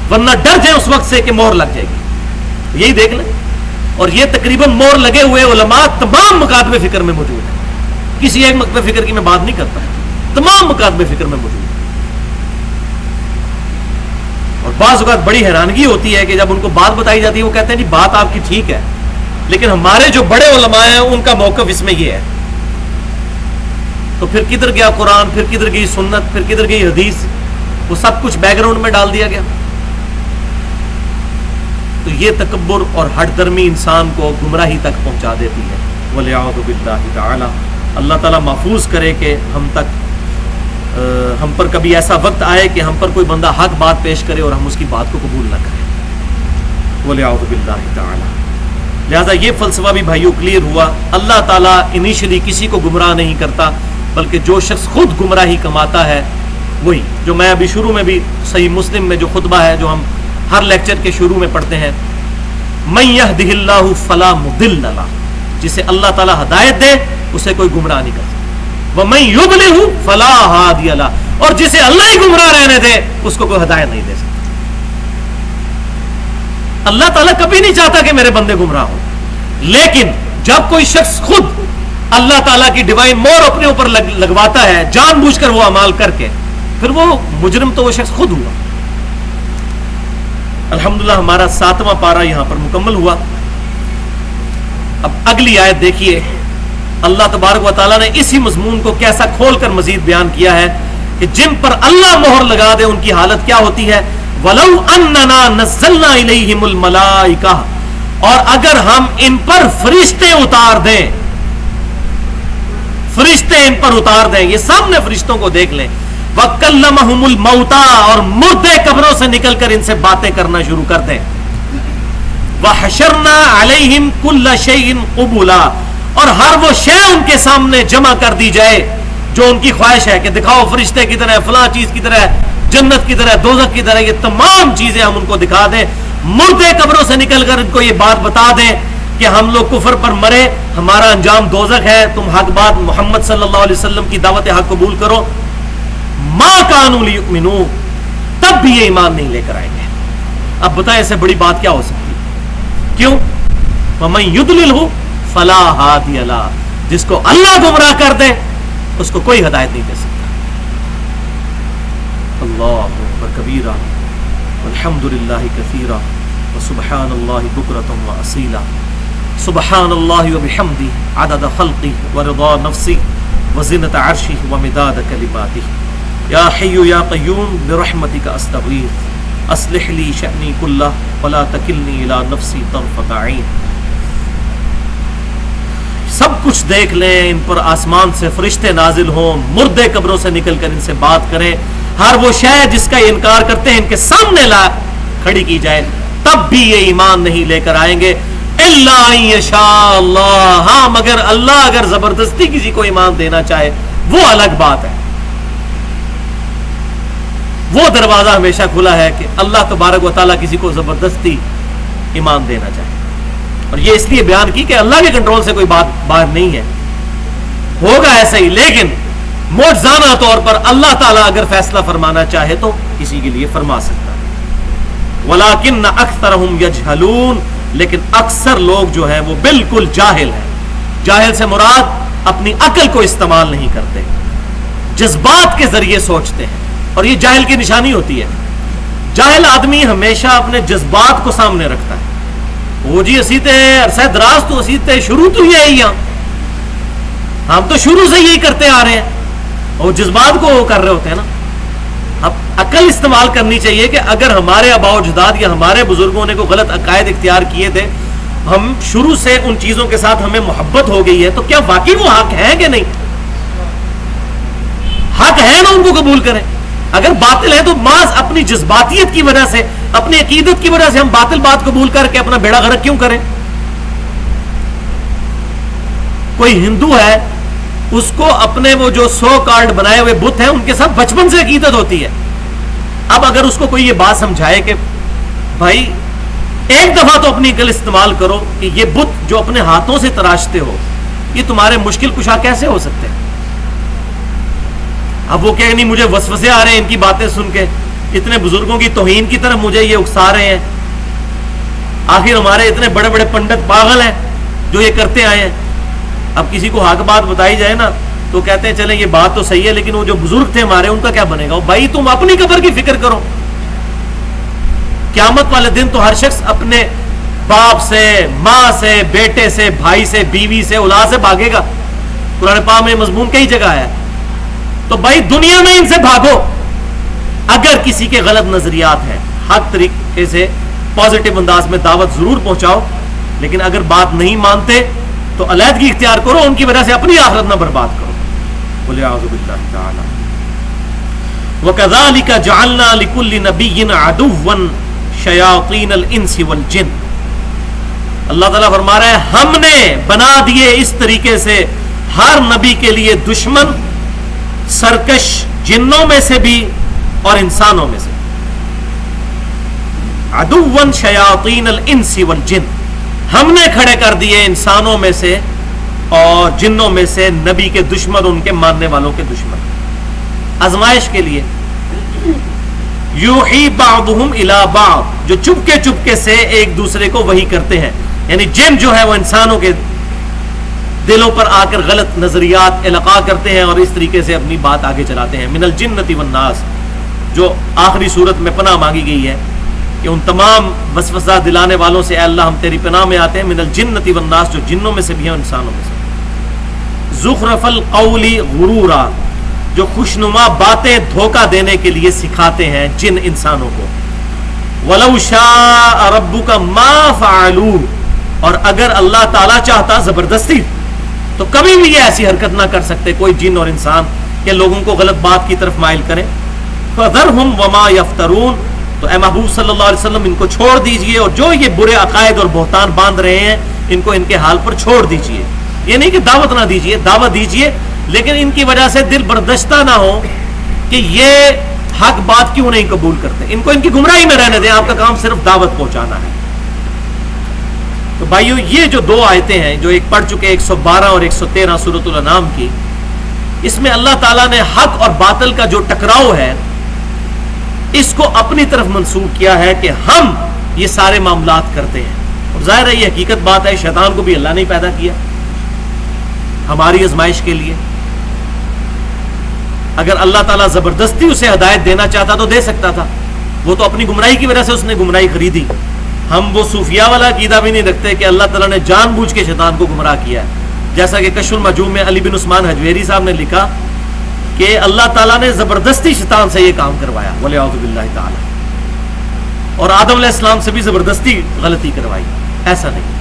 ورنہ ڈر جائیں اس وقت سے کہ مہر لگ جائے گی. یہی دیکھ لیں، اور یہ تقریباً مہر لگے ہوئے علماء تمام مکاتب فکر میں موجود ہیں. کسی ایک مکتبہ فکر کی میں بات نہیں کرتا، تمام مکاتب فکر میں موجود ہیں. اور بعض اوقات بڑی حیرانگی ہوتی ہے کہ جب ان کو بات بتائی جاتی ہے وہ کہتے ہیں جی بات آپ کی ٹھیک ہے، لیکن ہمارے جو بڑے علماء ہیں ان کا موقف اس میں یہ ہے. تو پھر کدھر گیا قرآن، پھر کدھر گئی سنت، پھر کدھر گئی حدیث؟ وہ سب کچھ بیک گراؤنڈ میں ڈال دیا گیا. تو یہ تکبر اور ہٹ درمی انسان کو گمراہی تک پہنچا دیتی ہے. وَلِعَوْذُ بِاللَّهِ تَعَالَى. اللہ تعالیٰ محفوظ کرے کہ ہم پر کبھی ایسا وقت آئے کہ ہم پر کوئی بندہ حق بات پیش کرے اور ہم اس کی بات کو قبول نہ کریں. وَلِعَوْذُ بِاللَّهِ تَعَالَى. لہذا یہ فلسفہ بھی بھائیو کلیئر ہوا. اللہ تعالیٰ انیشلی کسی کو گمراہ نہیں کرتا، بلکہ جو شخص خود گمراہی کماتا ہے وہی، جو میں ابھی شروع میں بھی صحیح مسلم میں جو خطبہ ہے جو ہم ہر لیکچر کے شروع میں پڑھتے ہیں، مَن يَهْدِهِ اللَّهُ فَلَا مُضِلَّ لَهُ، جسے اللہ تعالیٰ ہدایت دے اسے کوئی گمراہ نہیں کرتا. وَمَن يُضْلِلْهُ فَلَا هَادِيَ لَهُ، اور جسے اللہ ہی گمراہ رہنے دے اس کو کوئی ہدایت نہیں دے سکتا. اللہ تعالیٰ کبھی نہیں چاہتا کہ میرے بندے گمراہ ہوں، لیکن جب کوئی شخص خود اللہ تعالیٰ کی ڈیوائن مور اپنے اوپر لگواتا ہے جان بوجھ کر وہ اعمال کر کے، پھر وہ مجرم تو وہ شخص خود ہوا. الحمدللہ ہمارا 7واں پارہ یہاں پر مکمل ہوا. اب اگلی آیت دیکھیے، اللہ تبارک و تعالیٰ نے اسی مضمون کو کیسا کھول کر مزید بیان کیا ہے کہ جن پر اللہ مہر لگا دے ان کی حالت کیا ہوتی ہے. وَلَوْ أَنَّنَا نَزَّلْنَا إِلَيْهِمُ الْمَلَائِكَةَ، اور اگر ہم ان پر فرشتے اتار دیں، فرشتے ان پر اتار دیں. یہ سامنے فرشتوں کو دیکھ لیں. وَكَلَّمَهُمُ الْمَوْتَى اور مردے قبروں سے نکل کر ان سے باتیں کرنا شروع کر دیں. وَحَشَرْنَا عَلَيْهِمْ كُلَّ شَيْءٍ قُبُلًا اور ہر وہ شے ان کے سامنے جمع کر دی جائے جو ان کی خواہش ہے کہ دکھاؤ فرشتے کی طرح، فلاں چیز کی طرح، جنت کی طرح، دوزخ کی طرح. یہ تمام چیزیں ہم ان کو دکھا دیں. مردے قبروں سے نکل کر ان کو یہ بات بتا دیں کہ ہم لوگ کفر پر مرے، ہمارا انجام دوزخ ہے، تم حق بات محمد صلی اللہ علیہ وسلم کی دعوت حق قبول کرو. ما کانوا لیؤمنوا تب بھی یہ ایمان نہیں لے کر آئیں گے. اب بتائیں اس سے بڑی بات کیا ہو سکتی؟ کیوں؟ وَمَن يُضْلِلْهُ فَلَا هَادِيَ لَهُ جس کو اللہ گمراہ کر دے اس کو کوئی ہدایت نہیں دے سکتا. اللہ اکبر کبیرہ والحمد للہ کثیرہ وسبحان اللہ بکرۃ واصیلا. سبحان اللہ وبحمدہ عدد خلقہ ورضا نفسہ وزنۃ عرشہ ومداد کلماتہ. یا حی یا قیوم برحمتک استغیث اصلح لی شأنی کلہ ولا تکلنی الی نفسی طرفۃ عین. سب کچھ دیکھ لیں، ان پر آسمان سے فرشتے نازل ہوں، مردے قبروں سے نکل کر ان سے بات کریں، ہر وہ شے جس کا یہ انکار کرتے ہیں ان کے سامنے لا کھڑی کی جائے، تب بھی یہ ایمان نہیں لے کر آئیں گے. الا ان یشاء اللہ ہاں مگر اللہ اگر زبردستی کسی کو ایمان دینا چاہے وہ الگ بات ہے. وہ دروازہ ہمیشہ کھلا ہے کہ اللہ تبارک و تعالیٰ کسی کو زبردستی ایمان دینا چاہے. اور یہ اس لیے بیان کی کہ اللہ کے کنٹرول سے کوئی بات باہر نہیں ہے، ہوگا ایسا ہی، لیکن معجزانہ طور پر اللہ تعالیٰ اگر فیصلہ فرمانا چاہے تو کسی کے لیے فرما سکتا ہے. وَلَكِنَّ أَكْثَرَهُمْ يَجْهَلُونَ لیکن اکثر لوگ جو ہیں وہ بالکل جاہل ہیں. جاہل سے مراد اپنی عقل کو استعمال نہیں کرتے، جذبات کے ذریعے سوچتے ہیں، اور یہ جاہل کی نشانی ہوتی ہے. جاہل آدمی ہمیشہ اپنے جذبات کو سامنے رکھتا ہے. وہ جی اسی تے عرصہ دراز تو اسی تے شروع تو یہی ہیں، ہم تو شروع سے یہی کرتے آ رہے ہیں، اور جذبات کو کر رہے ہوتے ہیں نا. اب عقل استعمال کرنی چاہیے کہ اگر ہمارے آباء و اجداد یا ہمارے بزرگوں نے کوئی غلط عقائد اختیار کیے تھے، ہم شروع سے ان چیزوں کے ساتھ ہمیں محبت ہو گئی ہے، تو کیا واقعی وہ حق ہیں کہ نہیں؟ حق ہے نا، ان کو قبول کریں. اگر باطل ہے تو محض اپنی جذباتیت کی وجہ سے، اپنی عقیدت کی وجہ سے ہم باطل بات قبول کر کے اپنا بیڑا غرق کیوں کریں؟ کوئی ہندو ہے، اس کو اپنے وہ جو سو کارڈ بنائے ہوئے بت ہیں ان کے ساتھ بچپن سے عقیدت ہوتی ہے. اب اگر اس کو کوئی یہ بات سمجھائے کہ بھائی ایک دفعہ تو اپنی عقل استعمال کرو کہ یہ بت جو اپنے ہاتھوں سے تراشتے ہو یہ تمہارے مشکل کشا کیسے ہو سکتے ہیں؟ اب وہ کہ نہیں مجھے وسوسے آ رہے ہیں ان کی باتیں سن کے، اتنے بزرگوں کی توہین کی طرف مجھے یہ اکسا رہے ہیں. آخر ہمارے اتنے بڑے بڑے پنڈت پاگل ہیں جو یہ کرتے آئے ہیں. اب کسی کو حق بات بتائی جائے نا تو کہتے ہیں چلیں یہ بات تو صحیح ہے، لیکن وہ جو بزرگ تھے ہمارے ان کا کیا بنے گا؟ بھائی تم اپنی قبر کی فکر کرو. قیامت والے دن تو ہر شخص اپنے باپ سے، ماں سے، بیٹے سے، بھائی سے، بیوی سے، اولاد سے بھاگے گا. قرآن پاک میں مضمون کئی جگہ ہے. تو بھائی دنیا میں ان سے بھاگو. اگر کسی کے غلط نظریات ہیں حق طریقے سے پازیٹیو انداز میں دعوت ضرور پہنچاؤ، لیکن اگر بات نہیں مانتے تو علیحدگی اختیار کرو، ان کی وجہ سے اپنی آخرت نہ برباد کرو. قل اعوذ باللہ تعالی. وَكَذَلِكَ جَعَلْنَا لِكُلِّ نَبِيٍّ عَدُوًّا شَيَاطِينَ الْإِنسِ وَالْجِنِّ. اللہ تعالیٰ فرما رہا ہے ہم نے بنا دیے اس طریقے سے ہر نبی کے لیے دشمن سرکش، جنوں میں سے بھی اور انسانوں میں سے. عدوًا شیاطین الانس والجن، ہم نے کھڑے کر دیے انسانوں میں سے اور جنوں میں سے نبی کے دشمن، ان کے ماننے والوں کے دشمن، آزمائش کے لیے. یوحی بعضهم الی بعض، جو چپکے سے ایک دوسرے کو وحی کرتے ہیں. یعنی جن جو ہے وہ انسانوں کے دلوں پر آ کر غلط نظریات القاء کرتے ہیں اور اس طریقے سے اپنی بات آگے چلاتے ہیں. من الجنۃ والناس، جو آخری صورت میں پناہ مانگی گئی ہے کہ ان تمام وسوسہ دلانے والوں سے اے اللہ ہم تیری پناہ میں آتے ہیں. من الجنۃ والناس، جو جنوں میں سے بھی ہیں انسانوں میں سے. زخرف القول غرورا، جو خوشنما باتیں دھوکہ دینے کے لیے سکھاتے ہیں جن انسانوں کو. ولو شاء ربک ما فعلوا، اور اگر اللہ تعالیٰ چاہتا زبردستی تو کبھی بھی یہ ایسی حرکت نہ کر سکتے کوئی جن اور انسان کہ لوگوں کو غلط بات کی طرف مائل کریں. فذرہم وما یفترون، تو اے محبوب صلی اللہ علیہ وسلم ان کو چھوڑ دیجئے، اور جو یہ برے عقائد اور بہتان باندھ رہے ہیں ان کو ان کے حال پر چھوڑ دیجئے. یہ نہیں کہ دعوت نہ دیجئے، دعوت دیجئے، لیکن ان کی وجہ سے دل بردشتہ نہ ہو کہ یہ حق بات کیوں نہیں قبول کرتے. ان کو ان کی گمراہی میں رہنے دیں، آپ کا کام صرف دعوت پہنچانا ہے. تو بھائیو یہ جو دو آیتیں ہیں جو ایک پڑھ چکے 112 اور 113 سورۃ الانعام کی، اس میں اللہ تعالیٰ نے حق اور باطل کا جو ٹکراؤ ہے اس کو اپنی طرف منسوخ کیا ہے کہ ہم یہ سارے معاملات کرتے ہیں. اور ظاہر ہے یہ حقیقت بات ہے، شیطان کو بھی اللہ نے پیدا کیا ہماری آزمائش کے لیے. اگر اللہ تعالیٰ زبردستی اسے ہدایت دینا چاہتا تو دے سکتا تھا، وہ تو اپنی گمراہی کی وجہ سے اس نے گمراہی خریدی. ہم وہ صوفیاء والا عقیدہ بھی نہیں رکھتے کہ اللہ تعالیٰ نے جان بوجھ کے شیطان کو گمراہ کیا ہے، جیسا کہ کشف المجوب میں علی بن عثمان حجویری صاحب نے لکھا کہ اللہ تعالیٰ نے زبردستی شیطان سے یہ کام کروایا وَلِعَوْذُ بِاللَّهِ تعالی، اور آدم علیہ السلام سے بھی زبردستی غلطی کروائی. ایسا نہیں،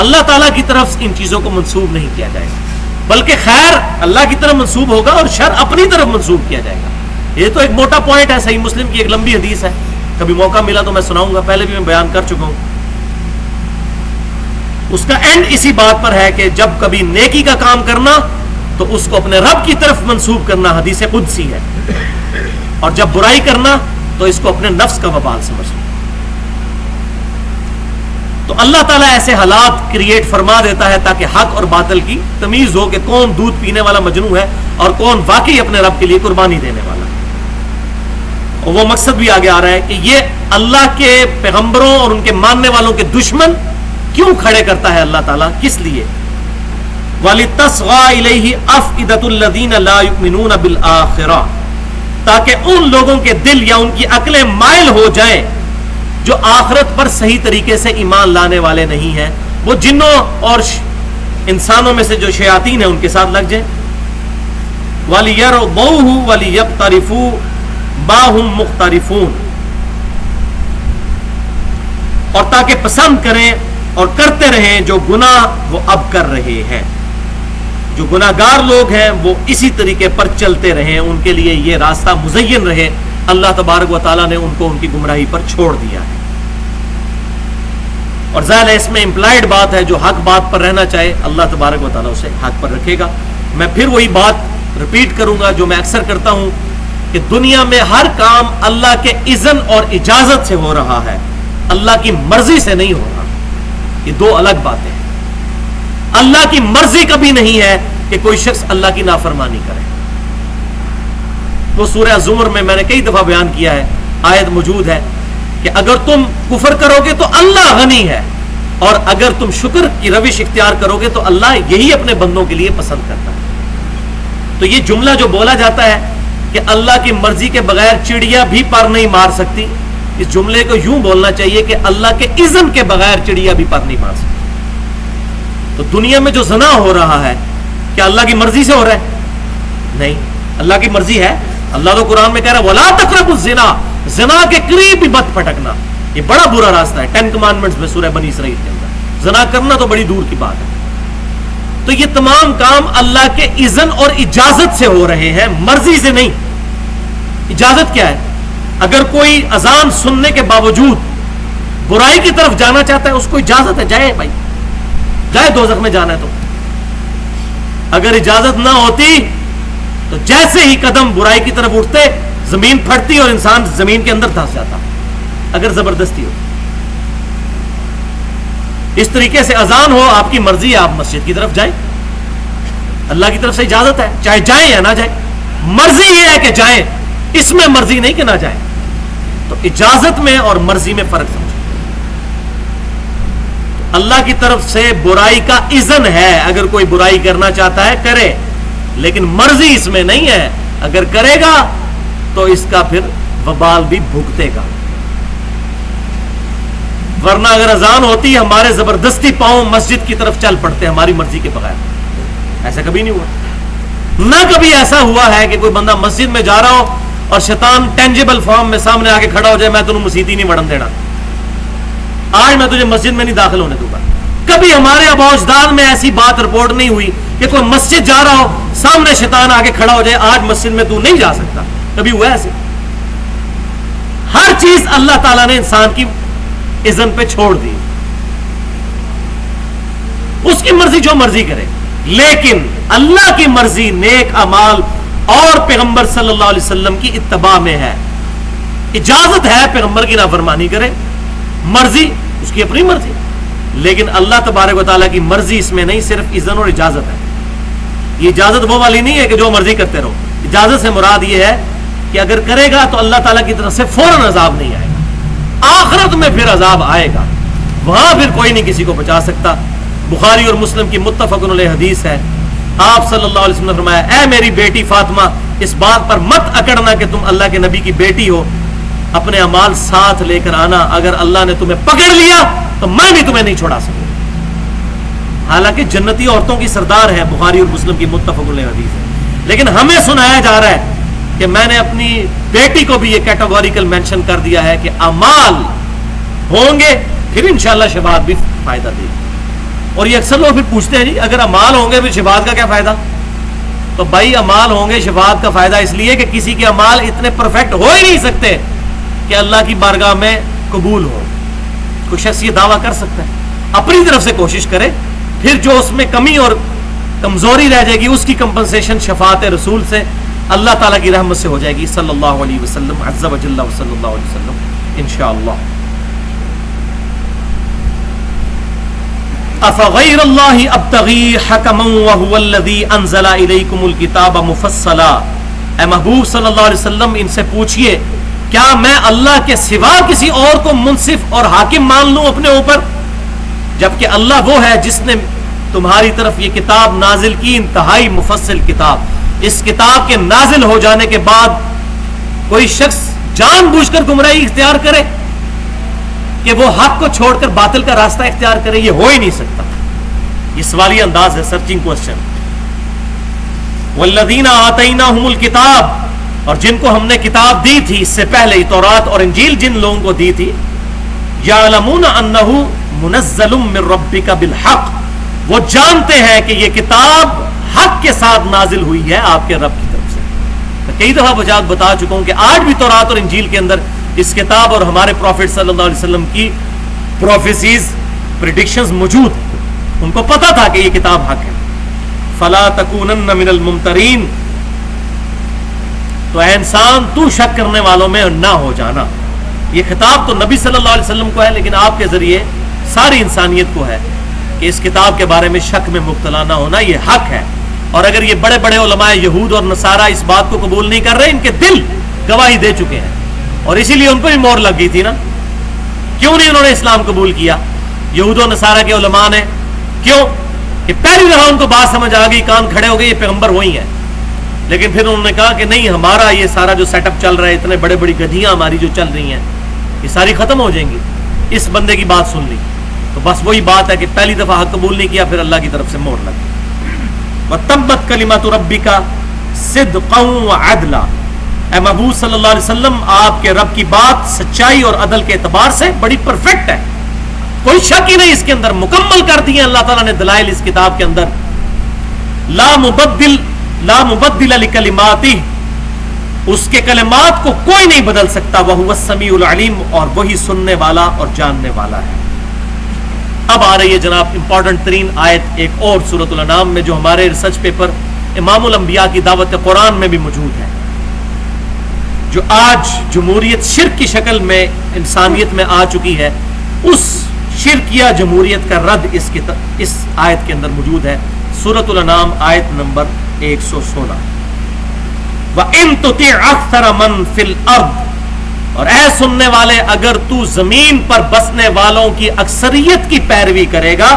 اللہ تعالیٰ کی طرف ان چیزوں کو منسوب نہیں کیا جائے گا، بلکہ خیر اللہ کی طرف منسوب ہوگا اور شر اپنی طرف منسوب کیا جائے گا. یہ تو ایک موٹا پوائنٹ ہے، صحیح مسلم کی ایک لمبی حدیث ہے، کبھی موقع ملا تو میں سناؤں گا، پہلے بھی میں بیان کر چکا ہوں. اس کا اینڈ اسی بات پر ہے کہ جب کبھی نیکی کا کام کرنا تو اس کو اپنے رب کی طرف منسوب کرنا حدیث قدسی ہے، اور جب برائی کرنا تو اس کو اپنے نفس کا وبال سمجھنا. تو اللہ تعالیٰ ایسے حالات کریٹ فرما دیتا ہے تاکہ حق اور باطل کی تمیز ہو کہ کون دودھ پینے والا مجنو ہے اور کون واقعی اپنے رب کے لیے قربانی دینے والا. اور وہ مقصد بھی آگے آ رہا ہے کہ یہ اللہ کے پیغمبروں اور ان کے ماننے والوں کے دشمن کیوں کھڑے کرتا ہے اللہ تعالیٰ، کس لیے؟ وَلِتَصْغَى إِلَيْهِ أَفْئِدَةُ الَّذِينَ لَا يُؤْمِنُونَ بِالْآخِرَةِ، تاکہ ان لوگوں کے دل یا ان کی عقلیں مائل ہو جائیں جو آخرت پر صحیح طریقے سے ایمان لانے والے نہیں ہیں. وہ جنوں اور انسانوں میں سے جو شیاطین ہیں ان کے ساتھ لگ جائیں. وَلِيَرْضَوْهُ وَلِيَقْتَرِفُوا مَا هُمْ مُقْتَرِفُونَ، اور تاکہ پسند کریں اور کرتے رہیں جو گناہ وہ اب کر رہے ہیں. جو گناہگار لوگ ہیں وہ اسی طریقے پر چلتے رہیں، ان کے لیے یہ راستہ مزین رہے. اللہ تبارک و تعالیٰ نے ان کو ان کی گمراہی پر چھوڑ دیا ہے. اور ظاہر ہے اس میں امپلائڈ بات ہے، جو حق بات پر رہنا چاہے اللہ تبارک و تعالیٰ اسے حق پر رکھے گا. میں پھر وہی بات ریپیٹ کروں گا جو میں اکثر کرتا ہوں کہ دنیا میں ہر کام اللہ کے اذن اور اجازت سے ہو رہا ہے، اللہ کی مرضی سے نہیں ہو رہا. یہ دو الگ باتیں ہیں. اللہ کی مرضی کبھی نہیں ہے کہ کوئی شخص اللہ کی نافرمانی کرے. وہ سورہ زمر میں نے کئی دفعہ بیان کیا ہے، آیت موجود ہے کہ اگر تم کفر کرو گے تو اللہ غنی ہے، اور اگر تم شکر کی روش اختیار کرو گے تو اللہ یہی اپنے بندوں کے لیے پسند کرتا ہے. تو یہ جملہ جو بولا جاتا ہے کہ اللہ کی مرضی کے بغیر چڑیا بھی پر نہیں مار سکتی، اس جملے کو یوں بولنا چاہیے کہ اللہ کے اذن کے بغیر چڑیا بھی پر نہیں مار سکتی. تو دنیا میں جو زنا ہو رہا ہے کیا اللہ کی مرضی سے ہو رہا ہے؟ نہیں، اللہ کی مرضی ہے. اللہ تو قرآن میں کہہ رہا ہے وَلَا تَقْرَبُوا الزِّنَا، زنا کے قریب بھی مت پھٹکنا. یہ بڑا برا راستہ ہے. 10 کمانڈمنٹس میں سورہ بنی اسرائیل کے اندر زنا کرنا تو بڑی دور کی بات ہے. تو یہ تمام کام اللہ کے اذن اور اجازت سے ہو رہے ہیں، مرضی سے نہیں. اجازت کیا ہے؟ اگر کوئی اذان سننے کے باوجود برائی کی طرف جانا چاہتا ہے اس کو اجازت ہے، جائے بھائی، جائے دوزخ میں جانا ہے. تو اگر اجازت نہ ہوتی تو جیسے ہی قدم برائی کی طرف اٹھتے زمین پھٹتی اور انسان زمین کے اندر دھس جاتا اگر زبردستی ہو. اس طریقے سے اذان ہو، آپ کی مرضی ہے، آپ مسجد کی طرف جائیں، اللہ کی طرف سے اجازت ہے، چاہے جائیں یا نہ جائیں. مرضی یہ ہے کہ جائیں، اس میں مرضی نہیں کہ نہ جائیں. تو اجازت میں اور مرضی میں فرق سمجھو. اللہ کی طرف سے برائی کا اذن ہے، اگر کوئی برائی کرنا چاہتا ہے کرے، لیکن مرضی اس میں نہیں ہے. اگر کرے گا تو اس کا پھر وبال بھی بھگتے گا. ورنہ اگر اذان ہوتی ہمارے زبردستی پاؤں مسجد کی طرف چل پڑتے ہماری مرضی کے بغیر. ایسا کبھی نہیں ہوا. نہ کبھی ایسا ہوا ہے کہ کوئی بندہ مسجد میں جا رہا ہو اور شیطان ٹینجیبل فارم میں سامنے آ کے کھڑا ہو جائے، میں تمہیں مسجد ہی نہیں وڑن دینا، آج میں تجھے مسجد میں نہیں داخل ہونے دوں گا. کبھی ہمارے ابا اجداد میں ایسی بات رپورٹ نہیں ہوئی کہ کوئی مسجد جا رہا ہو سامنے شیطان آگے کھڑا ہو جائے آج مسجد میں تو نہیں جا سکتا. کبھی ہوا ایسے؟ ہر چیز اللہ تعالیٰ نے انسان کی اذن پہ چھوڑ دی, اس کی مرضی جو مرضی کرے. لیکن اللہ کی مرضی نیک اعمال اور پیغمبر صلی اللہ علیہ وسلم کی اتباع میں ہے. اجازت ہے پیغمبر کی نافرمانی کرے, مرضی اس کی اپنی مرضی, لیکن اللہ تبارک و تعالیٰ کی مرضی اس میں نہیں, صرف اذن اور اجازت ہے. یہ اجازت وہ والی نہیں ہے کہ جو مرضی کرتے رہو. اجازت سے مراد یہ ہے کہ اگر کرے گا تو اللہ تعالیٰ کی طرف سے فوراً عذاب نہیں آئے گا, آخرت میں پھر عذاب آئے گا, وہاں پھر کوئی نہیں کسی کو بچا سکتا. بخاری اور مسلم کی متفق علیہ حدیث ہے, آپ صلی اللہ علیہ وسلم نے فرمایا, اے میری بیٹی فاطمہ, اس بات پر مت اکڑنا کہ تم اللہ کے نبی کی بیٹی ہو, اپنے اعمال ساتھ لے کر آنا, اگر اللہ نے تمہیں پکڑ لیا تو میں بھی تمہیں نہیں چھوڑا سکوں. حالانکہ جنتی عورتوں کی سردار ہے, بخاری اور مسلم کی متفق علیہ حدیث ہے, لیکن ہمیں سنایا جا رہا ہے کہ میں نے اپنی بیٹی کو بھی یہ کیٹیگوریکل مینشن کر دیا ہے کہ اعمال ہوں گے پھر انشاءاللہ شفاعت بھی فائدہ دے گی. اور یہ اکثر لوگ بھی پوچھتے ہیں جی اگر اعمال ہوں گے پھر شفاعت کا کیا فائدہ؟ تو بھائی اعمال ہوں گے, شفاعت کا فائدہ اس لیے کہ کسی کے اعمال اتنے پرفیکٹ ہو ہی نہیں سکتے کہ اللہ کی بارگاہ میں قبول ہو. کوئی شخص یہ دعویٰ کر سکتا ہے, اپنی طرف سے کوشش کرے, پھر جو اس میں کمی اور کمزوری رہ جائے گی اس کی کمپنسیشن شفاعت رسول سے, اللہ تعالیٰ کی رحمت سے ہو جائے گی صلی اللہ علیہ وسلم عز و جل صلی اللہ علیہ وسلم انشاءاللہ. افغیر اللہ ابتغی حکما وہو الذی انزل الیکم الکتاب مفصلا, اے محبوب صلی اللہ علیہ وسلم ان سے پوچھئے کیا میں اللہ کے سوا کسی اور کو منصف اور حاکم مان لوں اپنے اوپر, جبکہ اللہ وہ ہے جس نے تمہاری طرف یہ کتاب نازل کی, انتہائی مفصل کتاب. اس کتاب کے نازل ہو جانے کے بعد کوئی شخص جان بوجھ کر گمراہی اختیار کرے کہ وہ حق کو چھوڑ کر باطل کا راستہ اختیار کرے, یہ ہو ہی نہیں سکتا. یہ سوالیہ انداز ہے, سرچنگ کوسچن. والذین آتیناہم الکتاب, اور جن کو ہم نے کتاب دی تھی اس سے پہلے, تورات اور انجیل جن لوگوں کو دی تھی, یعلمون انہ منزل من ربک بالحق, وہ جانتے ہیں کہ یہ کتاب حق کے ساتھ نازل ہوئی ہے آپ کے رب کی طرف سے. میں کئی دفعہ بتا چکا ہوں کہ آج بھی تورات اور انجیل کے اندر اس کتاب اور ہمارے پروفٹ صلی اللہ علیہ وسلم کی پروفیسیز, پریڈکشنز موجود ہیں. ان کو پتا تھا کہ یہ کتاب حق ہے. فلا تکونن من الممترین, تو اے انسان تو شک کرنے والوں میں نہ ہو جانا. یہ خطاب تو نبی صلی اللہ علیہ وسلم کو ہے, لیکن آپ کے ذریعے ساری انسانیت کو ہے کہ اس کتاب کے بارے میں شک میں مبتلا نہ ہونا, یہ حق ہے. اور اگر یہ بڑے بڑے علماء یہود اور نصارہ اس بات کو قبول نہیں کر رہے, ان کے دل گواہی دے چکے ہیں, اور اسی لیے ان پہ بھی مور لگ گئی تھی نا. کیوں نہیں انہوں نے اسلام قبول کیا یہود و نصارہ کے علماء نے؟ کیوں کہ پہلی دفعہ ان کو بات سمجھ آ گئی, کان کھڑے ہو گئے, یہ پیغمبر وہی ہیں. لیکن پھر انہوں نے کہا کہ نہیں, ہمارا یہ سارا جو سیٹ اپ چل رہا ہے, اتنے بڑے بڑی گدھیاں ہماری جو چل رہی ہیں, یہ ساری ختم ہو جائیں گی. اس بندے کی بات سن لی تو بس وہی بات ہے کہ پہلی دفعہ حق قبول نہیں کیا, پھر اللہ کی طرف سے مور لگ گئی. وَتَمَّتْ كَلِمَةُ رَبِّكَ صِدْقًا وَعَدْلًا, اے محبوب صلی اللہ علیہ وسلم آپ کے رب کی بات سچائی اور عدل کے اعتبار سے بڑی پرفیکٹ ہے, کوئی شک ہی نہیں اس کے اندر. مکمل کر دیے اللہ تعالیٰ نے دلائل اس کتاب کے اندر. لا مبدل لکلماتہ, اس کے کلمات کو کوئی نہیں بدل سکتا. وہو السمیع العلیم, اور وہی سننے والا اور جاننے والا ہے. اب آ رہی ہے جناب امپورٹنٹ ترین آیت ایک اور سورۃ الانعام میں, جو ہمارے ریسرچ پیپر امام الانبیاء کی دعوت قرآن میں بھی موجود ہے, جو آج جمہوریت شرک کی شکل میں انسانیت میں آ چکی ہے. اس شرک یا جمہوریت کا رد اس آیت کے اندر موجود ہے. سورۃ الانعام آیت نمبر 116. وَإِن تُطِعْ أَكْثَرَ مَن فِي الْأَرْضِ, اور اے سننے والے اگر تو زمین پر بسنے والوں کی اکثریت کی پیروی کرے گا,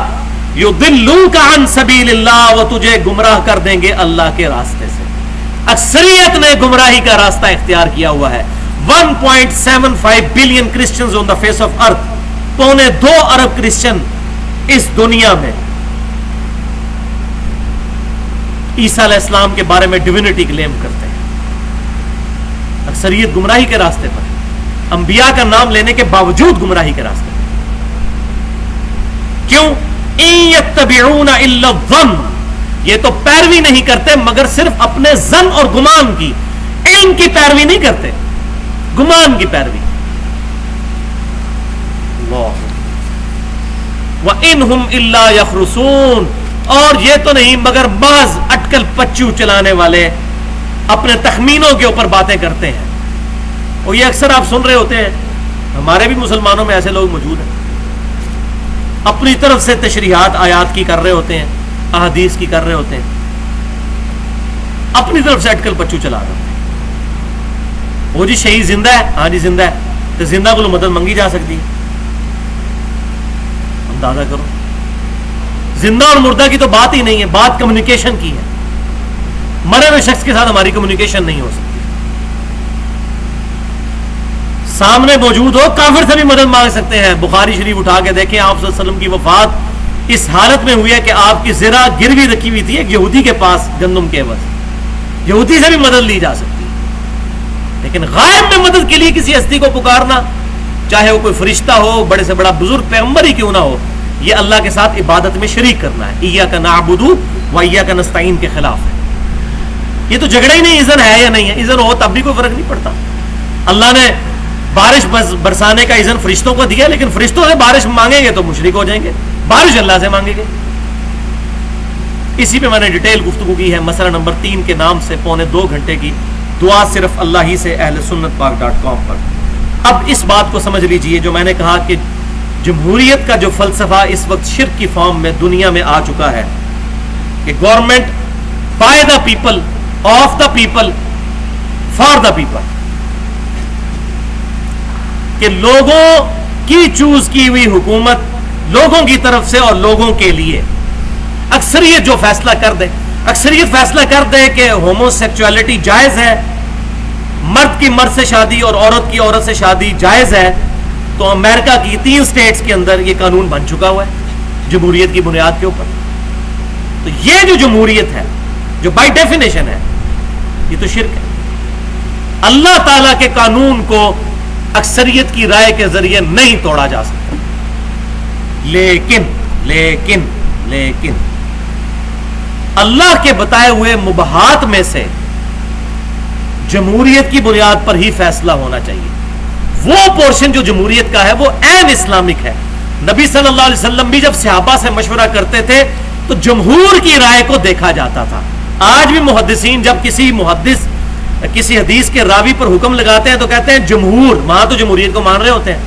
یضلوک عن سبیل اللہ, وہ تجھے گمراہ کر دیں گے اللہ کے راستے سے. اکثریت نے گمراہی کا راستہ اختیار کیا ہوا ہے. 1.75 billion Christians on the face of earth, 2.25 ارب کرسچن اس دنیا میں عیسیٰ علیہ السلام کے بارے میں ڈیوینٹی کلیم کرتے ہیں. اکثریت گمراہی کے راستے پر, انبیاء کا نام لینے کے باوجود گمراہی کے راستے پر. کیوں ان یتبعون الا الظن، یہ تو پیروی نہیں کرتے مگر صرف اپنے ظن اور گمان کی، علم کی پیروی نہیں کرتے، گمان کی پیروی. اللہ وَإِنْ هُمْ إِلَّا يَخْرُصُونَ، اور یہ تو نہیں مگر بعض اٹکل پچو چلانے والے اپنے تخمینوں کے اوپر باتیں کرتے ہیں. اور یہ اکثر آپ سن رہے ہوتے ہیں، ہمارے بھی مسلمانوں میں ایسے لوگ موجود ہیں، اپنی طرف سے تشریحات آیات کی کر رہے ہوتے ہیں، احادیث کی کر رہے ہوتے ہیں، اپنی طرف سے اٹکل پچو چلا رہے ہوتے ہیں. وہ جی شہید زندہ ہے، ہاں جی زندہ ہے، تو زندہ کو مدد منگی جا سکتی ہے. اندازہ کرو، زندہ اور مردہ کی تو بات ہی نہیں ہے، بات کمیونیکیشن کی ہے. مرے ہوئے شخص کے ساتھ ہماری کمیونیکیشن نہیں ہو سکتی. سامنے موجود ہو کافر سے بھی مدد مانگ سکتے ہیں. بخاری شریف اٹھا کے دیکھیں، آپ صلی اللہ علیہ وسلم کی وفات اس حالت میں ہوئی ہے کہ آپ کی زرہ گروی رکھی ہوئی تھی ایک یہودی کے پاس گندم کے عوض. یہودی سے بھی مدد لی جا سکتی ہے، لیکن غائب میں مدد کے لیے کسی ہستی کو پکارنا، چاہے وہ کوئی فرشتہ ہو، بڑے سے بڑا بزرگ پیغمبر ہی کیوں نہ ہو، یہ اللہ کے ساتھ عبادت میں شریک کرنا ہے. ایاک نعبد و ایاک نستعین کے خلاف ہے. یہ تو جھگڑا ہی نہیں اذن ہے یا نہیں ہے. اذن ہو تب بھی کوئی فرق نہیں پڑتا. اللہ نے بارش برسانے کا اذن فرشتوں کو دیا، لیکن فرشتوں سے بارش مانگیں گے تو مشرک ہو جائیں گے. بارش اللہ سے مانگیں گے. اسی پہ میں نے ڈیٹیل گفتگو کی ہے، مسئلہ نمبر 3 کے نام سے 2.25 گھنٹے کی دعا صرف اللہ ہی سے، اہل سنت پاک.com پر. اب اس بات کو سمجھ لیجئے جو میں نے کہا کہ جمہوریت کا جو فلسفہ اس وقت شرک کی فارم میں دنیا میں آ چکا ہے کہ government by the people, of the people, for the people, کہ لوگوں کی چوز کی ہوئی حکومت لوگوں کی طرف سے اور لوگوں کے لیے. اکثریت جو فیصلہ کر دے، اکثریت فیصلہ کر دے کہ ہومو سیکچولیٹی جائز ہے، مرد کی مرد سے شادی اور عورت کی عورت سے شادی جائز ہے، تو امریکہ کی 3 سٹیٹس کے اندر یہ قانون بن چکا ہوا ہے جمہوریت کی بنیاد کے اوپر. تو یہ جو جمہوریت ہے جو بائی ڈیفینیشن ہے، یہ تو شرک ہے. اللہ تعالی کے قانون کو اکثریت کی رائے کے ذریعے نہیں توڑا جا سکتا. لیکن لیکن لیکن اللہ کے بتائے ہوئے مباحات میں سے جمہوریت کی بنیاد پر ہی فیصلہ ہونا چاہیے. وہ پورشن جو جمہوریت کا ہے وہ عین اسلامک ہے. نبی صلی اللہ علیہ وسلم بھی جب صحابہ سے مشورہ کرتے تھے تو جمہور کی رائے کو دیکھا جاتا تھا. آج بھی محدثین جب کسی محدث کسی حدیث کے راوی پر حکم لگاتے ہیں تو کہتے ہیں جمہور، وہاں تو جمہوریت کو مان رہے ہوتے ہیں.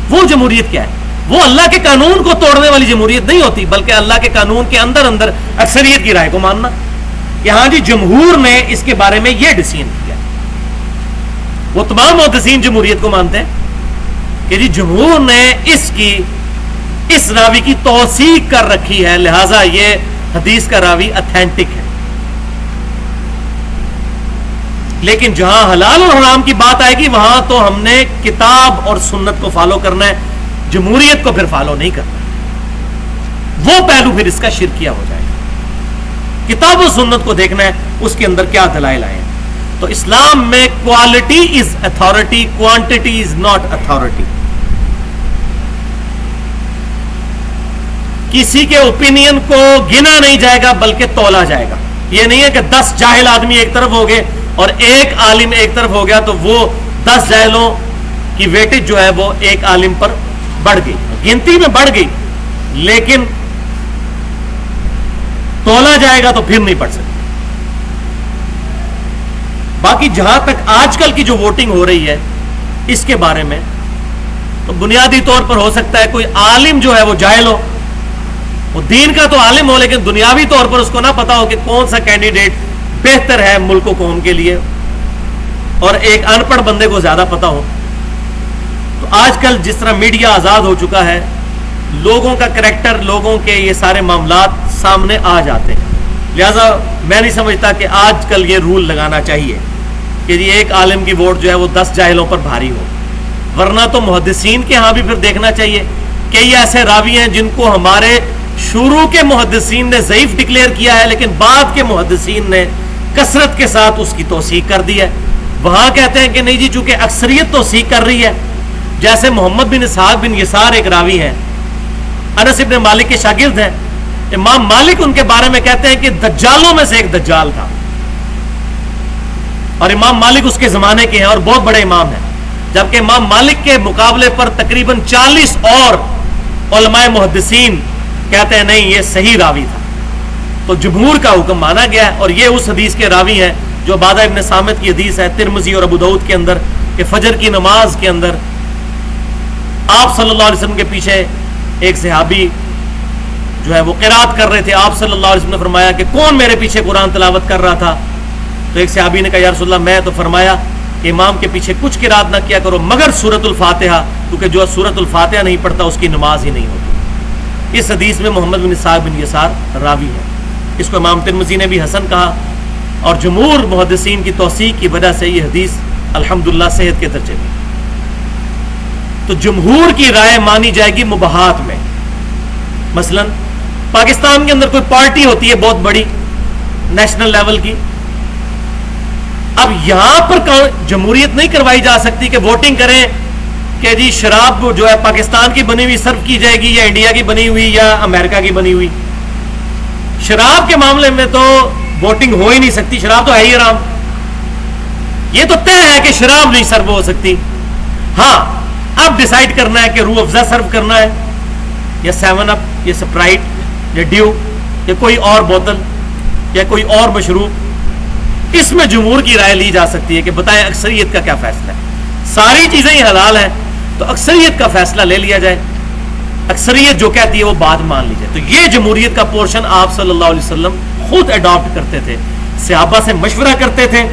وہ جمہوریت کیا ہے؟ وہ اللہ کے قانون کو توڑنے والی جمہوریت نہیں ہوتی، بلکہ اللہ کے قانون کے اندر اندر اکثریت کی رائے کو ماننا کہ ہاں جی جمہور نے اس کے بارے میں یہ ڈیسیژن کیا. وہ تمام محدثین جمہوریت کو مانتے ہیں کہ جی جمہور نے اس راوی کی توثیق کر رکھی ہے، لہذا یہ حدیث کا راوی اتھینٹک ہے. لیکن جہاں حلال اور حرام کی بات آئے گی وہاں تو ہم نے کتاب اور سنت کو فالو کرنا ہے، جمہوریت کو پھر فالو نہیں کرنا. وہ پہلو پھر اس کا شرکیہ ہو جائے گا. کتاب و سنت کو دیکھنا ہے اس کے اندر کیا دلائل آئے ہیں. تو اسلام میں quality is authority, quantity is not authority. کسی کے اوپینین کو گنا نہیں جائے گا بلکہ تولا جائے گا. یہ نہیں ہے کہ 10 جاہل آدمی ایک طرف ہو گئے اور ایک عالم ایک طرف ہو گیا تو وہ 10 جاہلوں کی ویٹیج جو ہے وہ ایک عالم پر بڑھ گئی، گنتی میں بڑھ گئی، لیکن تولا جائے گا تو پھر نہیں پڑھ سکتے. باقی جہاں تک آج کل کی جو ووٹنگ ہو رہی ہے اس کے بارے میں تو بنیادی طور پر ہو سکتا ہے کوئی عالم جو ہے وہ جاہل ہو، وہ دین کا تو عالم ہو لیکن دنیاوی طور پر اس کو نہ پتا ہو کہ کون سا کینڈیڈیٹ بہتر ہے ملک و قوم کے لیے، اور ایک ان پڑھ بندے کو زیادہ پتا ہو. تو آج کل جس طرح میڈیا آزاد ہو چکا ہے، لوگوں کا کریکٹر، لوگوں کے یہ سارے معاملات سامنے آ جاتے ہیں. لہذا میں نہیں سمجھتا کہ آج کل یہ رول لگانا چاہیے کہ جی ایک عالم کی ووٹ جو ہے وہ 10 جاہلوں پر بھاری ہو. ورنہ تو محدثین کے ہاں بھی پھر دیکھنا چاہیے کہ یہ ایسے راوی ہیں جن کو ہمارے شروع کے محدثین نے ضعیف ڈکلیئر کیا ہے لیکن بعد کے محدثین نے کثرت کے ساتھ اس کی توثیق کر دی ہے. وہاں کہتے ہیں کہ نہیں جی چونکہ اکثریت توثیق کر رہی ہے. جیسے محمد بن اسحاق بن یسار ایک راوی ہیں، انس ابن مالک کے شاگرد ہیں. امام مالک ان کے بارے میں کہتے ہیں کہ دجالوں میں سے ایک دجال تھا, اور امام مالک اس کے زمانے کے ہیں اور بہت بڑے امام ہیں, جبکہ امام مالک کے مقابلے پر تقریباً 40 اور علماء محدثین کہتے ہیں نہیں یہ صحیح راوی تھا. تو جمہور کا حکم مانا گیا ہے, اور یہ اس حدیث کے راوی ہیں جو عبادہ ابن صامت کی حدیث ہے ترمذی اور ابو داؤد کے اندر, کہ فجر کی نماز کے اندر آپ صلی اللہ علیہ وسلم کے پیچھے ایک صحابی جو ہے وہ قرات کر رہے تھے. آپ صلی اللہ علیہ وسلم نے فرمایا کہ کون میرے پیچھے قرآن تلاوت کر رہا تھا؟ تو ایک صحابی نے کہا یا رسول اللہ میں. تو فرمایا کہ امام کے پیچھے کچھ قرات نہ کیا کرو مگر سورۃ الفاتحہ, کیونکہ جو سورۃ الفاتحہ نہیں پڑھتا اس کی نماز ہی نہیں ہوتی. اس حدیث میں محمد بن اسحاق بن یسار راوی ہے. اس کو امام ترمذی نے بھی حسن کہا, اور جمہور محدثین کی توثیق کی وجہ سے یہ حدیث الحمدللہ صحت کے درجے میں. تو جمہور کی رائے مانی جائے گی مباحات میں. مثلا پاکستان کے اندر کوئی پارٹی ہوتی ہے بہت بڑی نیشنل لیول کی, اب یہاں پر جمہوریت نہیں کروائی جا سکتی کہ ووٹنگ کریں کہ جی شراب جو ہے پاکستان کی بنی ہوئی سرو کی جائے گی یا انڈیا کی بنی ہوئی یا امریکہ کی بنی ہوئی. شراب کے معاملے میں تو ووٹنگ ہو ہی نہیں سکتی, شراب تو ہے ہی حرام. یہ تو طے ہے کہ شراب نہیں سرو ہو سکتی. ہاں اب ڈیسائیڈ کرنا ہے کہ روح افزا سرو کرنا ہے یا 7 اپ یا سپرائٹ یا ڈیو یا کوئی اور بوتل یا کوئی اور مشروب. اس میں جمہور کی رائے لی جا سکتی ہے کہ بتائیں اکثریت کا کیا فیصلہ ہے. ساری چیزیں ہی حلال ہیں تو اکثریت کا فیصلہ لے لیا جائے, اکثریت جو کہتی ہے وہ بات مان لی جائے. تو یہ جمہوریت کا پورشن آپ صلی اللہ علیہ وسلم خود اڈاپٹ کرتے تھے, صحابہ سے مشورہ کرتے تھے.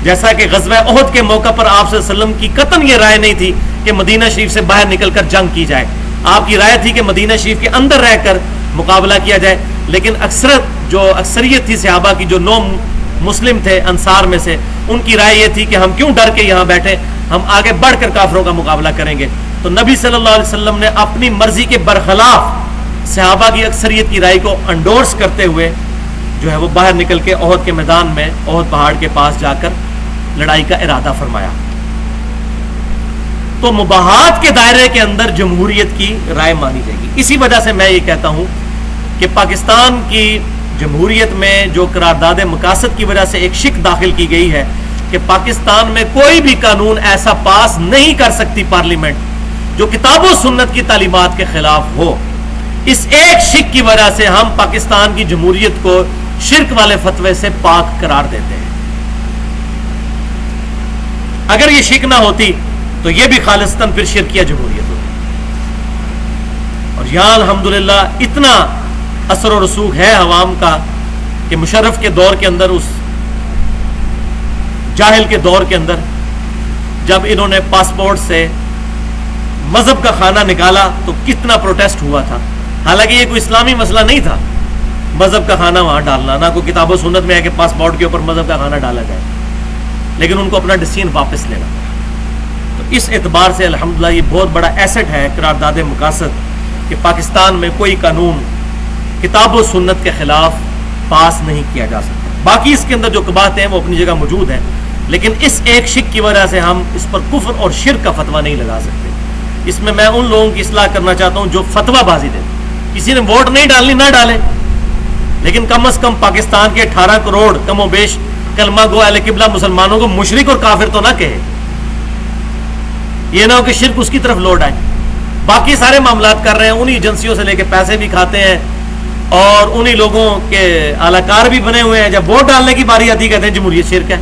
جیسا کہ غزوہ احد کے موقع پر آپ صلی اللہ علیہ وسلم کی قطعاً یہ رائے نہیں تھی کہ مدینہ شریف سے باہر نکل کر جنگ کی جائے. آپ کی رائے تھی کہ مدینہ شریف کے اندر رہ کر مقابلہ کیا جائے. لیکن اکثریت تھی صحابہ کی جو 9 مسلم تھے انصار میں سے, ان کی رائے یہ تھی کہ ہم کیوں ڈر کے یہاں بیٹھے, ہم آگے بڑھ کر کافروں کا مقابلہ کریں گے. تو نبی صلی اللہ علیہ وسلم نے اپنی مرضی کے برخلاف صحابہ کی اکثریت کی رائے کو انڈورس کرتے ہوئے جو ہے وہ باہر نکل کے احد کے میدان میں احد پہاڑ کے پاس جا کر لڑائی کا ارادہ فرمایا. تو مباحات کے دائرے کے اندر جمہوریت کی رائے مانی جائے گی. اسی وجہ سے میں یہ کہتا ہوں کہ پاکستان کی جمہوریت میں جو قرارداد مقاصد کی وجہ سے ایک شک داخل کی گئی ہے کہ پاکستان میں کوئی بھی قانون ایسا پاس نہیں کر سکتی پارلیمنٹ جو کتاب و سنت کی تعلیمات کے خلاف ہو. اس ایک شک کی وجہ سے ہم پاکستان کی جمہوریت کو شرک والے فتوے سے پاک قرار دیتے ہیں. اگر یہ شک نہ ہوتی تو یہ بھی خالصتاً پھر شرکیہ جمہوریت ہوتی. اور یہاں الحمدللہ اتنا اثر و رسوخ ہے عوام کا کہ مشرف کے دور کے اندر, اس جاہل کے دور کے اندر, جب انہوں نے پاسپورٹ سے مذہب کا خانہ نکالا تو کتنا پروٹیسٹ ہوا تھا. حالانکہ یہ کوئی اسلامی مسئلہ نہیں تھا مذہب کا خانہ وہاں ڈالنا, نہ کوئی کتاب و سنت میں ہے کہ پاسپورٹ کے اوپر مذہب کا خانہ ڈالا جائے, لیکن ان کو اپنا ڈیسیژن واپس لینا. تو اس اعتبار سے الحمدللہ یہ بہت بڑا ایسٹ ہے قرارداد مقاصد کہ پاکستان میں کوئی قانون کتاب و سنت کے خلاف پاس نہیں کیا جا سکتا. باقی اس کے اندر جو قباحتیں ہیں وہ اپنی جگہ موجود ہیں, لیکن اس ایک شک کی وجہ سے ہم اس پر کفر اور شرک کا فتویٰ نہیں لگا سکتے. اس میں ان لوگوں کی اصلاح کرنا چاہتا ہوں جو فتویٰ بازی دیتے. کسی نے ووٹ نہیں ڈالنی نہ ڈالے, لیکن کم از کم پاکستان کے 18 کروڑ کم و بیش کلمہ گو اہل قبلہ مسلمانوں کو مشرک اور کافر تو نہ کہے. یہ نہ ہو کہ شرک اس کی طرف لوٹ آئے. باقی سارے معاملات کر رہے ہیں, انہی ایجنسیوں سے لے کے پیسے بھی کھاتے ہیں اور انہی لوگوں کے اعلی کار بھی بنے ہوئے ہیں. جب ووٹ ڈالنے کی باری آتی کہتے ہیں جمہوریت شرک ہے.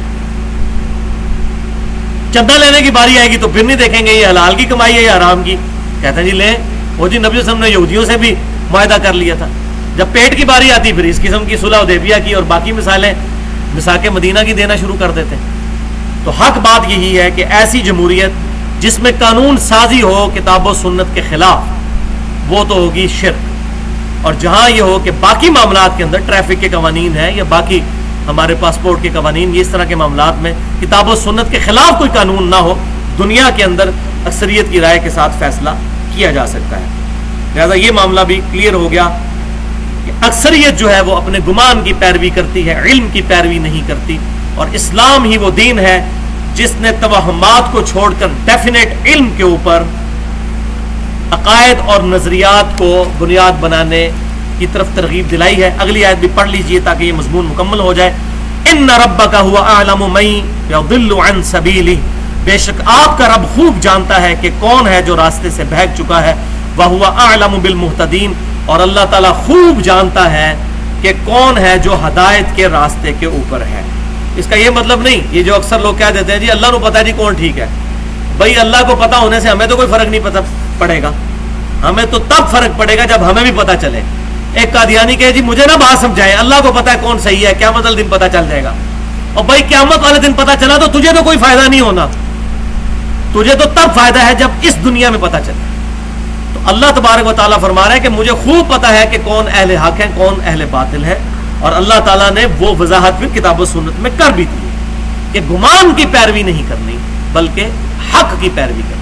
چندہ لینے کی باری آئے گی تو پھر نہیں دیکھیں گے یہ حلال کی کمائی ہے یا حرام کی, کہتے ہیں جی لیں. وہ جی نبی صلی اللہ علیہ وسلم نے یہودیوں سے بھی معاہدہ کر لیا تھا. جب پیٹ کی باری آتی پھر اس قسم کی صلح حدیبیہ کی اور باقی مثالیں مساق مدینہ کی دینا شروع کر دیتے ہیں. تو حق بات یہی ہے کہ ایسی جمہوریت جس میں قانون سازی ہو کتاب و سنت کے خلاف, وہ تو ہوگی شرک. اور جہاں یہ ہو کہ باقی معاملات کے اندر ٹریفک کے قوانین ہیں یا باقی ہمارے پاسپورٹ کے قوانین, یہ اس طرح کے معاملات میں کتاب و سنت کے خلاف کوئی قانون نہ ہو, دنیا کے اندر اکثریت کی رائے کے ساتھ فیصلہ کیا جا سکتا ہے. لہذا یہ معاملہ بھی کلیئر ہو گیا کہ اکثریت جو ہے وہ اپنے گمان کی پیروی کرتی ہے, علم کی پیروی نہیں کرتی. اور اسلام ہی وہ دین ہے جس نے توہمات کو چھوڑ کر ڈیفینیٹ علم کے اوپر عقائد اور نظریات کو بنیاد بنانے کی طرف ترغیب دلائی ہے۔ اگلی آیت بھی پڑھ لیجئے تاکہ یہ مضمون مکمل ہو جائے۔ ان ربک هو اعلم من یضل عن سبیلہ، بے شک آپ کا رب خوب جانتا ہے کہ کون ہے جو راستے سے بہک چکا ہے، وہو اعلم بالمہتدین، اور اللہ تعالیٰ خوب جانتا ہے کہ کون ہے جو ہدایت کے راستے کے اوپر ہے۔ اس کا یہ مطلب نہیں، یہ جو اکثر لوگ کہہ دیتے ہیں جی اللہ کو پتا ہے جی کون ٹھیک ہے، بھائی اللہ کو پتا ہونے سے ہمیں تو کوئی فرق نہیں پتا پڑے گا، ہمیں تو تب فرق پڑے گا جب ہمیں بھی پتا چلے۔ ایک قادیانی کہے جی مجھے نہ بات سمجھائے، اللہ کو پتا ہے کون صحیح ہے، قیامت والے دن پتا چل جائے گا۔ اور بھائی قیامت والے دن پتا چلا تو تجھے تو کوئی فائدہ نہیں ہونا، تجھے تو تب فائدہ ہے جب اس دنیا میں پتا چلے۔ تو اللہ تبارک و تعالیٰ فرما رہا ہے کہ مجھے خوب پتا ہے کہ کون اہل حق ہے کون اہل باطل ہے، اور اللہ تعالیٰ نے وہ وضاحت پھر کتاب و سنت میں کر بھی دی کہ گمان کی پیروی نہیں کرنی بلکہ حق کی پیروی کرنی۔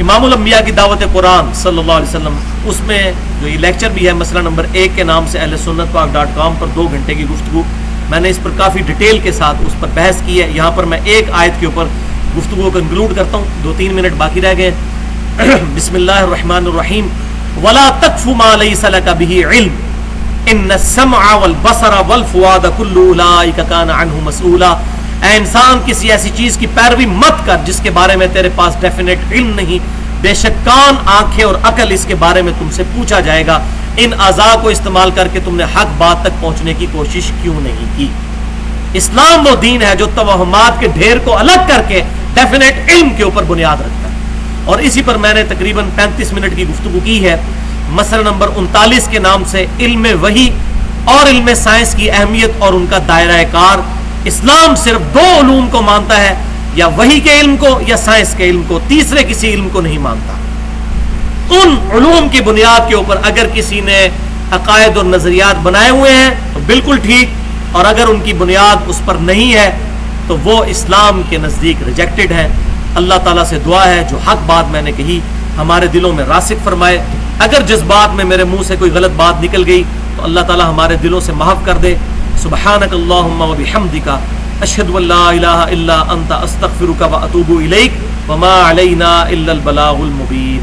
امام الانبیاء کی دعوت قرآن صلی اللہ علیہ وسلم، اس میں جو یہ لیکچر بھی ہے مسئلہ نمبر 1 کے نام سے اہل سنت پاک.com پر 2 گھنٹے کی گفتگو، میں نے اس پر کافی ڈیٹیل کے ساتھ اس پر بحث کی ہے۔ یہاں پر میں ایک آیت کے اوپر گفتگو کو کنکلوڈ کرتا ہوں، 2-3 منٹ باقی رہ گئے۔ بسم اللہ الرحمن الرحیم، ولا تقف ما ليس لك به علم ان السمع والبصر والفؤاد كل اولئك كان عنه مسؤولا۔ اے انسان کسی ایسی چیز کی پیروی مت کر جس کے بارے میں تیرے پاس ڈیفینیٹ علم نہیں، بے شک کان، آنکھیں اور عقل اس کے بارے میں تم سے پوچھا جائے گا۔ ان اعضاء کو استعمال کر کے تم نے حق بات تک پہنچنے کی کوشش کیوں نہیں کی؟ اسلام وہ دین ہے جو توہمات کے ڈھیر کو الگ کر کے ڈیفینیٹ علم کے اوپر بنیاد رکھتا ہے، اور اسی پر میں نے تقریباً 35 منٹ کی گفتگو کی ہے۔ مسئلہ نمبر 39 کے نام سے علم وحی اور علم سائنس کی اہمیت اور ان کا دائرہ کار۔ اسلام صرف 2 علوم کو مانتا ہے، یا وحی کے علم کو یا سائنس کے علم کو، تیسرے کسی علم کو نہیں مانتا۔ ان علوم کی بنیاد کے اوپر اگر کسی نے عقائد اور نظریات بنائے ہوئے ہیں تو بالکل ٹھیک، اور اگر ان کی بنیاد اس پر نہیں ہے تو وہ اسلام کے نزدیک ریجیکٹڈ ہے۔ اللہ تعالیٰ سے دعا ہے جو حق بات میں نے کہی ہمارے دلوں میں راسخ فرمائے، اگر جذبات میں میرے منہ سے کوئی غلط بات نکل گئی تو اللہ تعالیٰ ہمارے دلوں سے محو کر دے۔ سبحانک اللہم و بحمدک، اشہد ان لا الہ الا انت، استغفرک و اتوب الیک، وما علینا الا البلاغ المبین۔